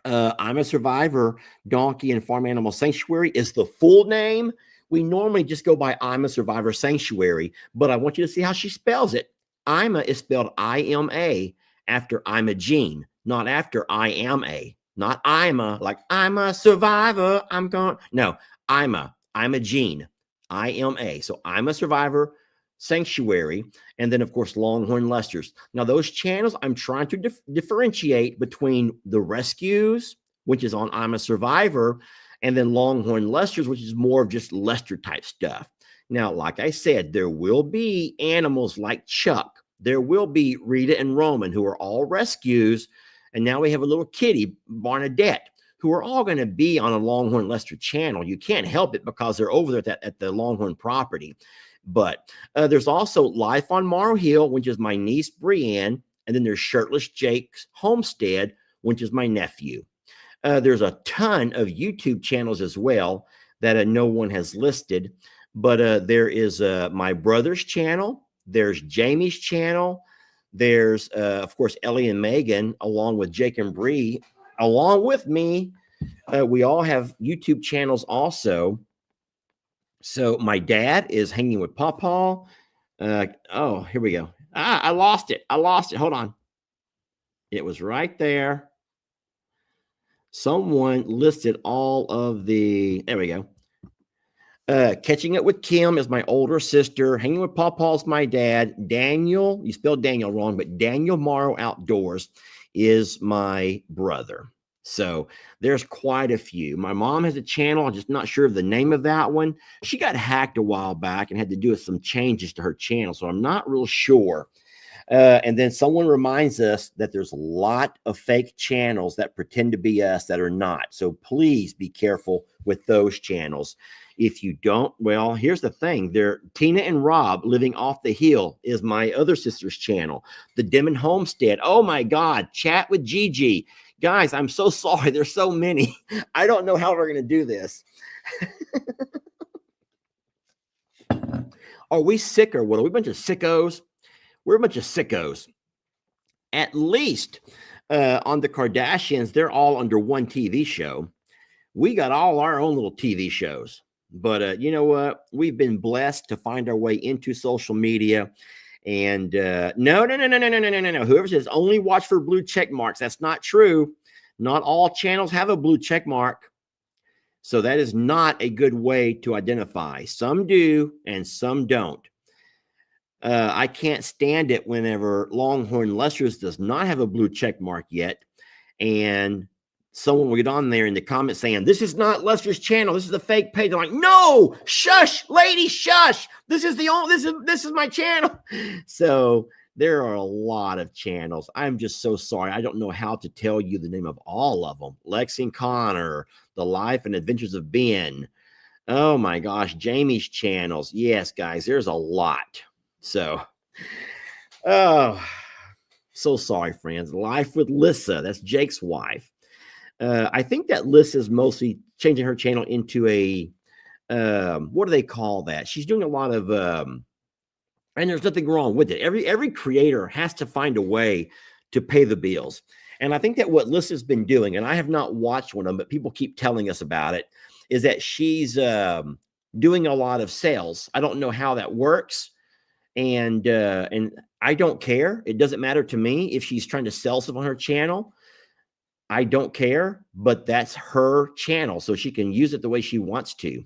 I'm a Survivor Donkey and Farm Animal Sanctuary is the full name. We normally just go by I'm a Survivor Sanctuary, but I want you to see how she spells it. Ima is spelled I-M-A after I'm a Gene, not after I am a. Not Ima, like I'm a survivor, I'm gone. No, I'm a Gene, I-M-A. So I'm a Survivor Sanctuary, and then of course Longhorn Lester's. Now those channels, I'm trying to differentiate between the rescues, which is on I'm a Survivor, and then Longhorn Lester's, which is more of just Lester type stuff. Now, like I said, there will be animals like Chuck. There will be Rita and Roman, who are all rescues. And now we have a little kitty, Barnadette, who are all going to be on a Longhorn Lester channel. You can't help it because they're over there at the Longhorn property. But there's also Life on Morrow Hill, which is my niece, Brienne. And then there's Shirtless Jake's Homestead, which is my nephew. There's a ton of YouTube channels as well that no one has listed. But there is my brother's channel. There's Jamie's channel. There's, of course, Ellie and Megan, along with Jake and Bree, along with me. We all have YouTube channels also. So my dad is hanging with Pawpaw. Oh, here we go. I lost it. Hold on. It was right there. Someone listed all of the, there we go. Catching Up with Kim is my older sister. Hanging with Pawpaw is my dad. Daniel, you spelled Daniel wrong, but Daniel Morrow Outdoors is my brother. So there's quite a few. My mom has a channel. I'm just not sure of the name of that one. She got hacked a while back and had to do some changes to her channel. So I'm not real sure. And then someone reminds us that there's a lot of fake channels that pretend to be us that are not. So please be careful with those channels. If you don't, well, here's the thing. Tina and Rob Living Off the Hill is my other sister's channel. The Demon Homestead. Oh my God. Chat with Gigi. Guys, I'm so sorry. There's so many. I don't know how we're going to do this. Are we sick or what? Are we a bunch of sickos? We're a bunch of sickos. At least on the Kardashians, they're all under one TV show. We got all our own little TV shows. But you know what? We've been blessed to find our way into social media. And no. Whoever says only watch for blue check marks, that's not true. Not all channels have a blue check mark. So that is not a good way to identify. Some do and some don't. I can't stand it whenever Longhorn Lester's does not have a blue check mark yet. And someone will get on there in the comments saying, this is not Lester's channel. This is a fake page. I'm like, no, shush, lady, shush. This is my channel. So there are a lot of channels. I'm just so sorry. I don't know how to tell you the name of all of them. Lex and Connor, The Life and Adventures of Ben. Oh my gosh, Jamie's channels. Yes, guys, there's a lot. So, oh, so sorry, friends. Life with Lissa. That's Jake's wife. I think that Lissa's mostly changing her channel into a, what do they call that? She's doing a lot of, and there's nothing wrong with it. Every creator has to find a way to pay the bills. And I think that what Lissa's been doing, and I have not watched one of them, but people keep telling us about it, is that she's doing a lot of sales. I don't know how that works. And I don't care. It doesn't matter to me if she's trying to sell stuff on her channel. I don't care, but that's her channel, so she can use it the way she wants to.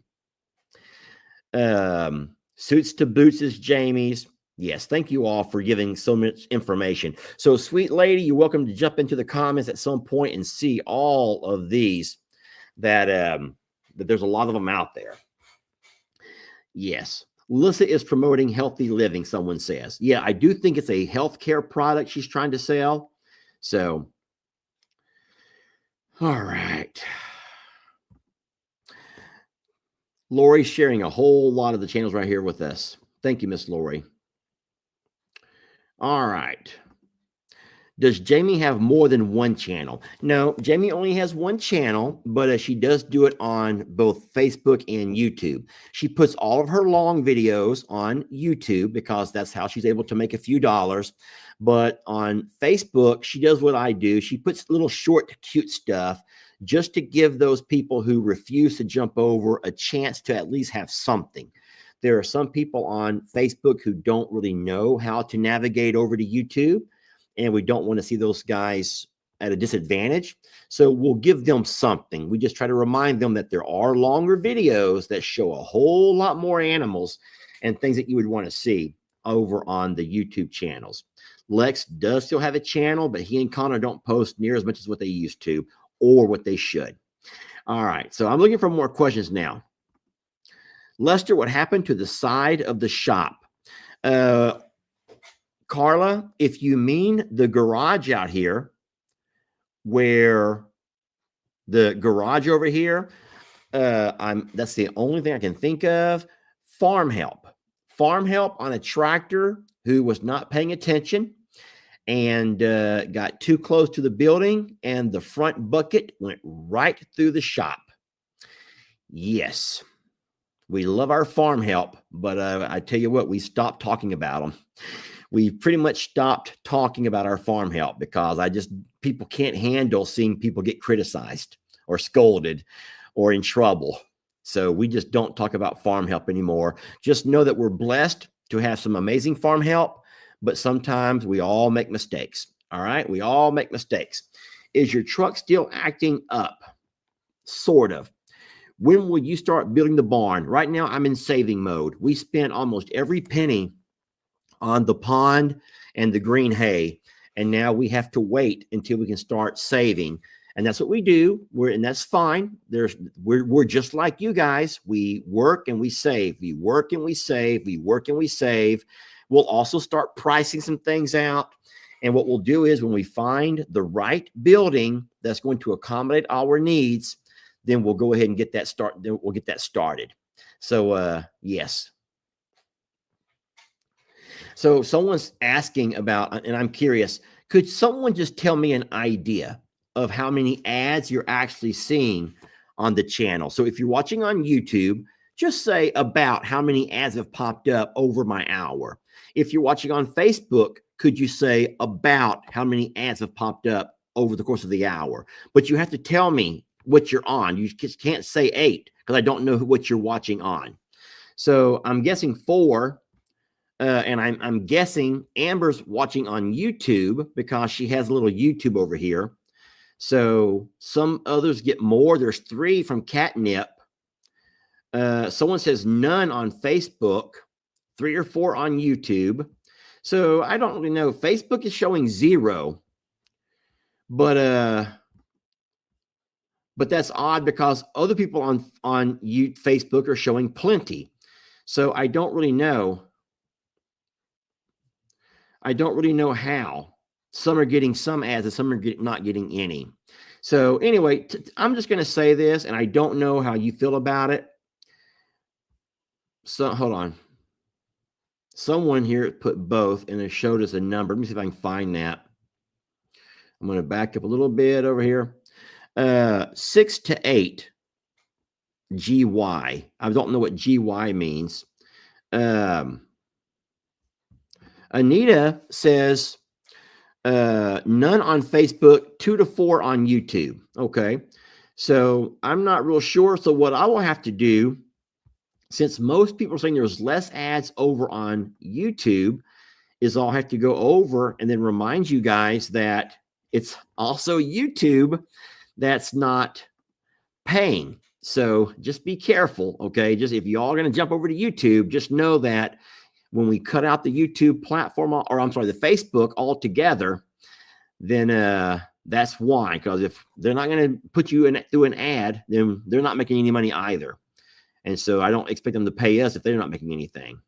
Suits to Boots is Jamie's. Yes, thank you all for giving so much information. So, sweet lady, you're welcome to jump into the comments at some point and see all of these that there's a lot of them out there. Yes. Lissa is promoting healthy living, someone says. Yeah, I do think it's a healthcare product she's trying to sell. So, all right. Lori's sharing a whole lot of the channels right here with us. Thank you, Miss Lori. All right. Does Jamie have more than one channel? No, Jamie only has one channel, but she does do it on both Facebook and YouTube. She puts all of her long videos on YouTube because that's how she's able to make a few dollars. But on Facebook, she does what I do. She puts little short, cute stuff just to give those people who refuse to jump over a chance to at least have something. There are some people on Facebook who don't really know how to navigate over to YouTube, and we don't want to see those guys at a disadvantage. So we'll give them something. We just try to remind them that there are longer videos that show a whole lot more animals and things that you would want to see over on the YouTube channels. Lex does still have a channel, but he and Connor don't post near as much as what they used to or what they should. All right, so I'm looking for more questions now. Lester, what happened to the side of the shop? Carla, if you mean the garage out here, where the garage over here, that's the only thing I can think of. Farm help on a tractor who was not paying attention and got too close to the building, and the front bucket went right through the shop. Yes, we love our farm help, but I tell you what, we stopped talking about them. We pretty much stopped talking about our farm help because people can't handle seeing people get criticized or scolded or in trouble. So we just don't talk about farm help anymore. Just know that we're blessed to have some amazing farm help, but sometimes we all make mistakes. All right. We all make mistakes. Is your truck still acting up? Sort of. When will you start building the barn? Right now, I'm in saving mode. We spent almost every penny on the pond and the green hay, and now we have to wait until we can start saving. And that's what we do. And that's fine. We're just like you guys. We work and we save. We work and we save. We work and we save. We'll also start pricing some things out. And what we'll do is when we find the right building that's going to accommodate our needs, then we'll go ahead and get that started. So yes. So someone's asking about, and I'm curious, could someone just tell me an idea of how many ads you're actually seeing on the channel? So if you're watching on YouTube, just say about how many ads have popped up over my hour. If you're watching on Facebook, could you say about how many ads have popped up over the course of the hour? But you have to tell me what you're on. You just can't say 8 because I don't know what you're watching on. So I'm guessing 4. And I'm guessing Amber's watching on YouTube because she has a little YouTube over here. So some others get more. There's 3 from Catnip. Someone says none on Facebook, 3 or 4 on YouTube. So I don't really know. Facebook is showing 0, but that's odd because other people on Facebook are showing plenty. So I don't really know. I don't really know how. Some are getting some ads and some are not getting any. So anyway, I'm just going to say this, and I don't know how you feel about it. So hold on. Someone here put both, and it showed us a number. Let me see if I can find that. I'm going to back up a little bit over here. 6 to 8 GY. I don't know what GY means. Anita says none on Facebook, 2 to 4 on YouTube. Okay. So I'm not real sure. So what I will have to do, since most people are saying there's less ads over on YouTube, is I'll have to go over and then remind you guys that it's also YouTube that's not paying. So just be careful. Okay. Just if y'all are going to jump over to YouTube, just know that when we cut out the YouTube platform, or I'm sorry, the Facebook altogether, then that's why. Because if they're not going to put you in through an ad, then they're not making any money either. And so I don't expect them to pay us if they're not making anything.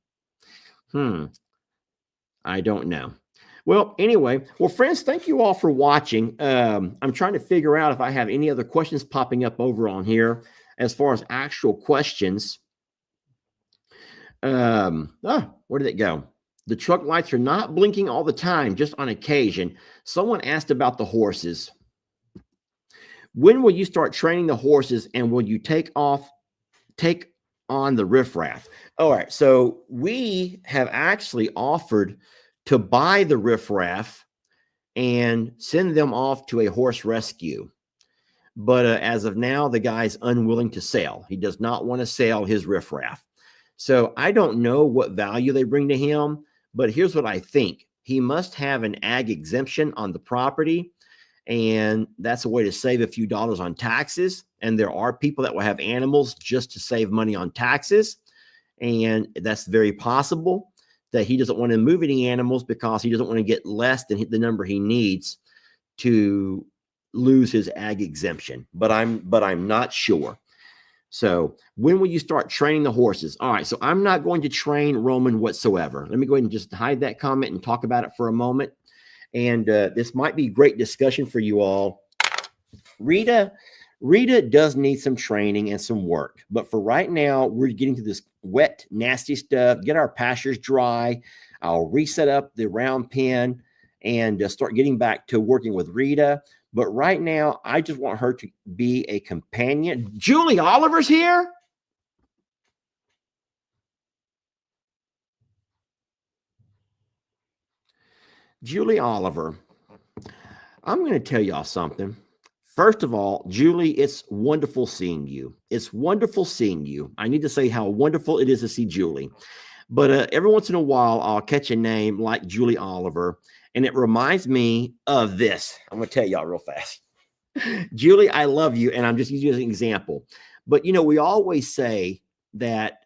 I don't know. Well, anyway, well, friends, thank you all for watching. I'm trying to figure out if I have any other questions popping up over on here as far as actual questions. Where did it go? The truck lights are not blinking all the time, just on occasion. Someone asked about the horses. When will you start training the horses, and will you take on the riffraff? All right, so we have actually offered to buy the riffraff and send them off to a horse rescue. But as of now, the guy's unwilling to sell. He does not want to sell his riffraff. So I don't know what value they bring to him, but here's what I think. He must have an ag exemption on the property, and that's a way to save a few dollars on taxes. And there are people that will have animals just to save money on taxes, and that's very possible that he doesn't want to move any animals because he doesn't want to get less than the number he needs to lose his ag exemption. But I'm not sure. So when will you start training the horses? All right, so I'm not going to train Roman whatsoever. Let me go ahead and just hide that comment and talk about it for a moment. And this might be great discussion for you all. Rita does need some training and some work, but for right now, we're getting to this wet, nasty stuff, get our pastures dry. I'll reset up the round pen and start getting back to working with Rita. But right now, I just want her to be a companion. Julie Oliver's here. Julie Oliver, I'm going to tell y'all something. First of all, Julie, it's wonderful seeing you. It's wonderful seeing you. I need to say how wonderful it is to see Julie. But every once in a while, I'll catch a name like Julie Oliver, and it reminds me of this. I'm going to tell y'all real fast. Julie, I love you, and I'm just using you as an example. But, you know, we always say that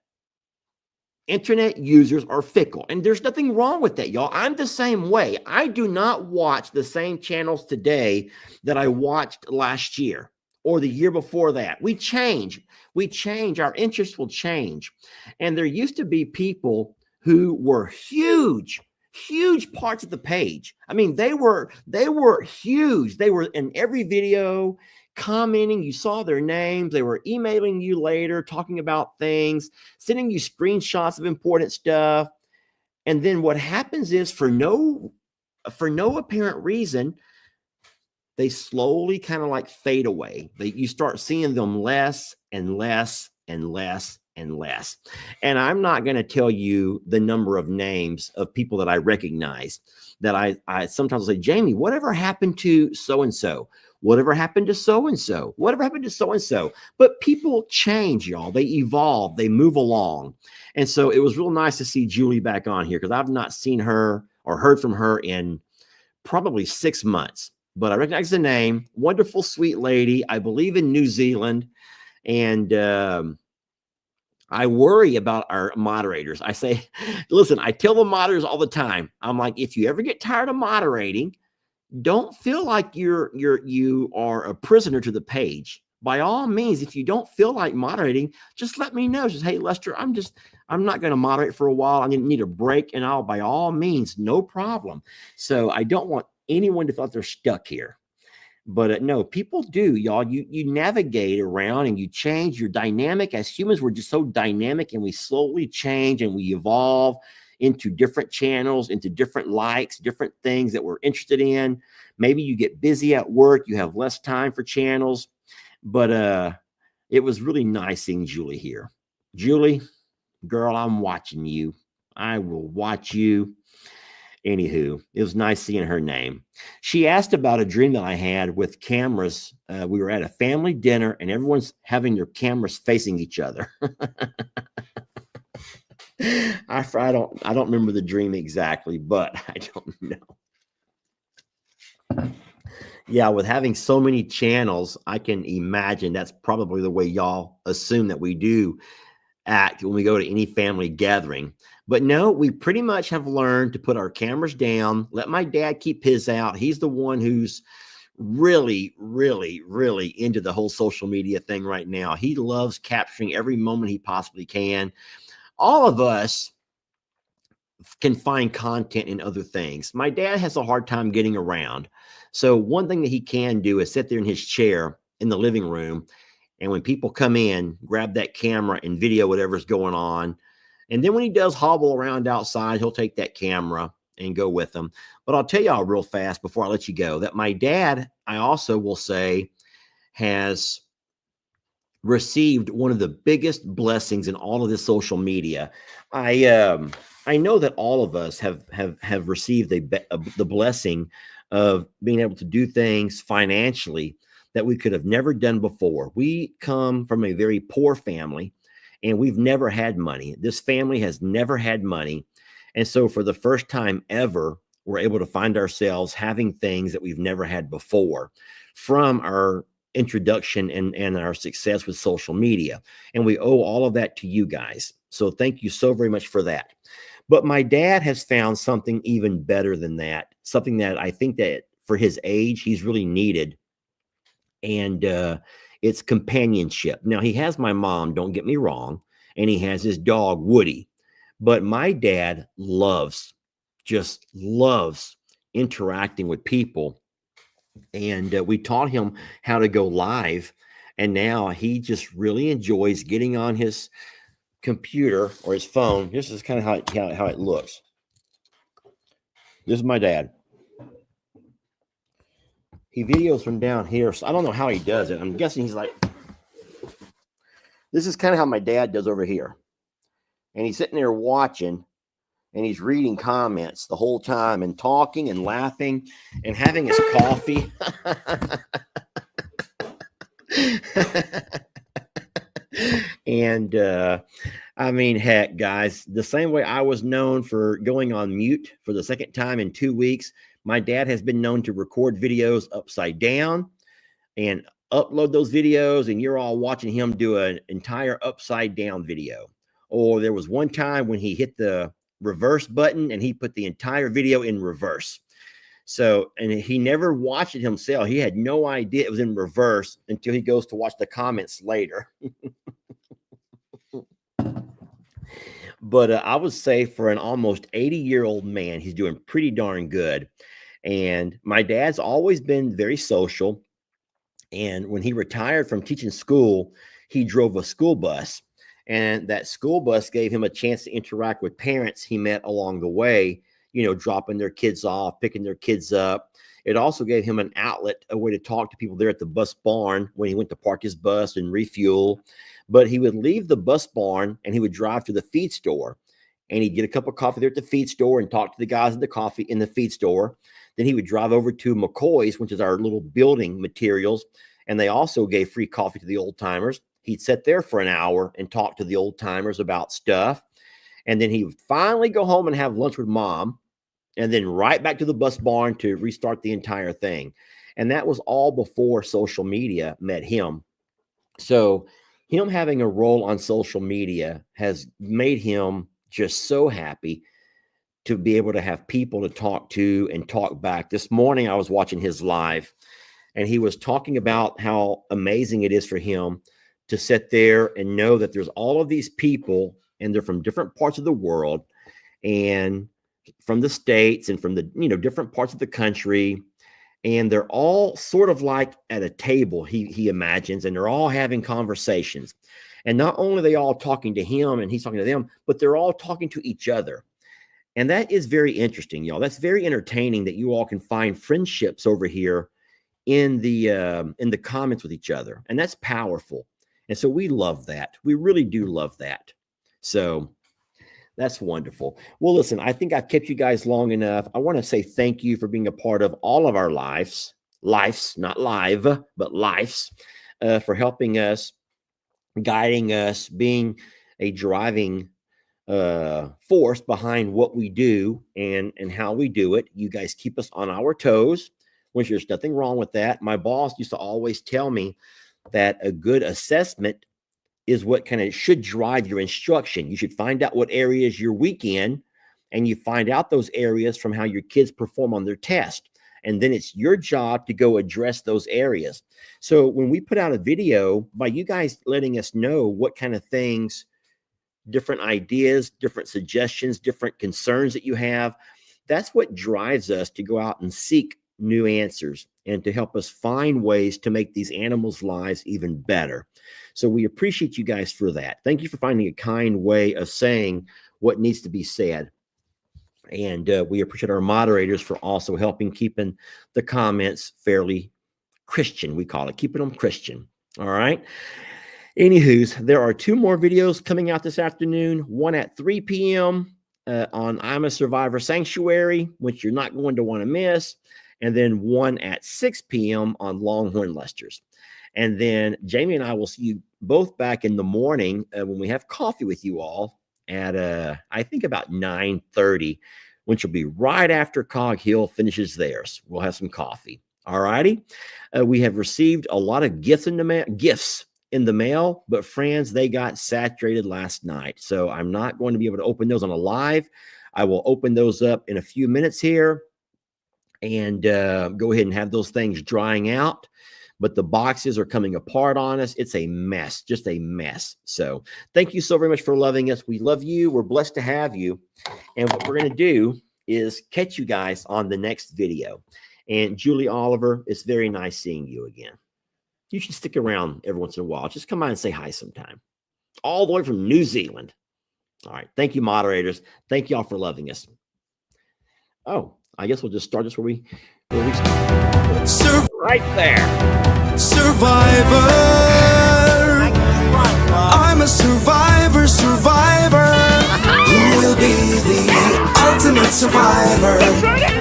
internet users are fickle, and there's nothing wrong with that, y'all. I'm the same way. I do not watch the same channels today that I watched last year or the year before that. We change. Our interests will change. And there used to be people who were huge parts of the page. I mean, they were huge. They were in every video, commenting. You saw their names. They were emailing you later, talking about things, sending you screenshots of important stuff. And then what happens is, for no apparent reason, they slowly kind of like fade away. You start seeing them less and less and less and less. And I'm not going to tell you the number of names of people that I recognize that I sometimes say, Jamie, whatever happened to so-and-so? Whatever happened to so-and-so? Whatever happened to so-and-so? But people change, y'all. They evolve. They move along. And so it was real nice to see Julie back on here, because I've not seen her or heard from her in probably 6 months. But I recognize the name. Wonderful, sweet lady. I believe in New Zealand. And I worry about our moderators. I say, listen, I tell the moderators all the time, I'm like, if you ever get tired of moderating, don't feel like you are a prisoner to the page. By all means, if you don't feel like moderating, just let me know. Just, hey, Lester, I'm not going to moderate for a while. I need a break, and I'll, by all means, no problem. So I don't want anyone to feel like they're stuck here. But no, people do, y'all. You navigate around and you change. Your dynamic as humans, we're just so dynamic, and we slowly change and we evolve into different channels, into different likes, different things that we're interested in. Maybe you get busy at work, you have less time for channels. But it was really nice seeing Julie here. Julie, girl, I'm watching you. I will watch you. Anywho, it was nice seeing her name. She asked about a dream that I had with cameras. We were at a family dinner, and everyone's having their cameras facing each other. I don't remember the dream exactly, but I don't know. Yeah, with having so many channels, I can imagine that's probably the way y'all assume that we do act when we go to any family gathering. But no, we pretty much have learned to put our cameras down, let my dad keep his out. He's the one who's really, really, really into the whole social media thing right now. He loves capturing every moment he possibly can. All of us can find content in other things. My dad has a hard time getting around. So one thing that he can do is sit there in his chair in the living room, and when people come in, grab that camera and video whatever's going on. And then when he does hobble around outside, he'll take that camera and go with him. But I'll tell y'all real fast before I let you go that my dad, I also will say, has received one of the biggest blessings in all of this social media. I know that all of us have received the blessing of being able to do things financially that we could have never done before. We come from a very poor family and we've never had money. This family has never had money. And so for the first time ever, we're able to find ourselves having things that we've never had before from our introduction and our success with social media. And we owe all of that to you guys. So thank you so very much for that. But my dad has found something even better than that, something that I think that for his age, he's really needed. And it's companionship. Now, he has my mom, don't get me wrong, and he has his dog, Woody. But my dad just loves interacting with people. And we taught him how to go live. And now he just really enjoys getting on his computer or his phone. This is kind of how it looks. This is my dad. He videos from down here. So I don't know how he does it. I'm guessing he's like, this is kind of how my dad does over here. And he's sitting there watching and he's reading comments the whole time and talking and laughing and having his coffee. And I mean, heck, guys, the same way I was known for going on mute for the second time in 2 weeks, my dad has been known to record videos upside down and upload those videos, and you're all watching him do an entire upside down video. Or there was one time when he hit the reverse button and he put the entire video in reverse. So, and he never watched it himself. He had no idea it was in reverse until he goes to watch the comments later. But I would say for an almost 80-year-old man, he's doing pretty darn good. And my dad's always been very social. And when he retired from teaching school, he drove a school bus. And that school bus gave him a chance to interact with parents he met along the way, you know, dropping their kids off, picking their kids up. It also gave him an outlet, a way to talk to people there at the bus barn when he went to park his bus and refuel. But he would leave the bus barn and he would drive to the feed store and he'd get a cup of coffee there at the feed store and talk to the guys in the feed store. Then he would drive over to McCoy's, which is our little building materials. And they also gave free coffee to the old timers. He'd sit there for an hour and talk to the old timers about stuff. And then he would finally go home and have lunch with mom. And then right back to the bus barn to restart the entire thing. And that was all before social media met him. So him having a role on social media has made him just so happy to be able to have people to talk to and talk back. This morning, I was watching his live and he was talking about how amazing it is for him to sit there and know that there's all of these people and they're from different parts of the world and from the States and from the, you know, different parts of the country. And they're all sort of like at a table, he imagines, and they're all having conversations. And not only are they all talking to him and he's talking to them, but they're all talking to each other. And that is very interesting, y'all. That's very entertaining that you all can find friendships over here in the comments with each other. And that's powerful. And so we love that. We really do love that. So that's wonderful. Well, listen, I think I've kept you guys long enough. I want to say thank you for being a part of all of our lives, not live, but lives, for helping us, guiding us, being a driving force behind what we do and how we do it. You guys keep us on our toes, which there's nothing wrong with that. My boss used to always tell me that a good assessment is what kind of should drive your instruction. You should find out what areas you're weak in, and you find out those areas from how your kids perform on their test. And then it's your job to go address those areas. So when we put out a video, by you guys letting us know what kind of things, different ideas, different suggestions, different concerns that you have, that's what drives us to go out and seek new answers and to help us find ways to make these animals' lives even better. So we appreciate you guys for that. Thank you for finding a kind way of saying what needs to be said. And we appreciate our moderators for also helping keeping the comments fairly Christian, we call it, keeping them Christian. All right. Anywho's, there are 2 more videos coming out this afternoon, one at 3 p.m. On I'm a Survivor Sanctuary, which you're not going to want to miss, and then one at 6 p.m. on Longhorn Lesters. And then Jamie and I will see you both back in the morning when we have coffee with you all at, I think, about 9:30, which will be right after Cog Hill finishes theirs. We'll have some coffee. All righty. We have received a lot of gifts in the mail, but friends, they got saturated last night. So I'm not going to be able to open those on a live. I will open those up in a few minutes here and go ahead and have those things drying out. But the boxes are coming apart on us. It's a mess, just a mess. So thank you so very much for loving us. We love you. We're blessed to have you. And what we're going to do is catch you guys on the next video. And Julie Oliver, it's very nice seeing you again. You should stick around every once in a while. Just come by and say hi sometime. All the way from New Zealand. All right. Thank you, moderators. Thank y'all for loving us. Oh, I guess we'll just start this where we right there. Survivor. I'm a survivor, survivor. Who will be the ultimate survivor?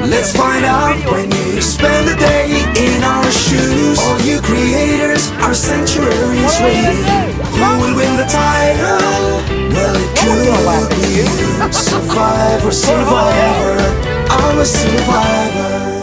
Let's find out when you spend the day in our shoes. All you creators, our sanctuary is waiting. Who will win the title? Well, it could be you. Survivor, survivor. I'm a survivor.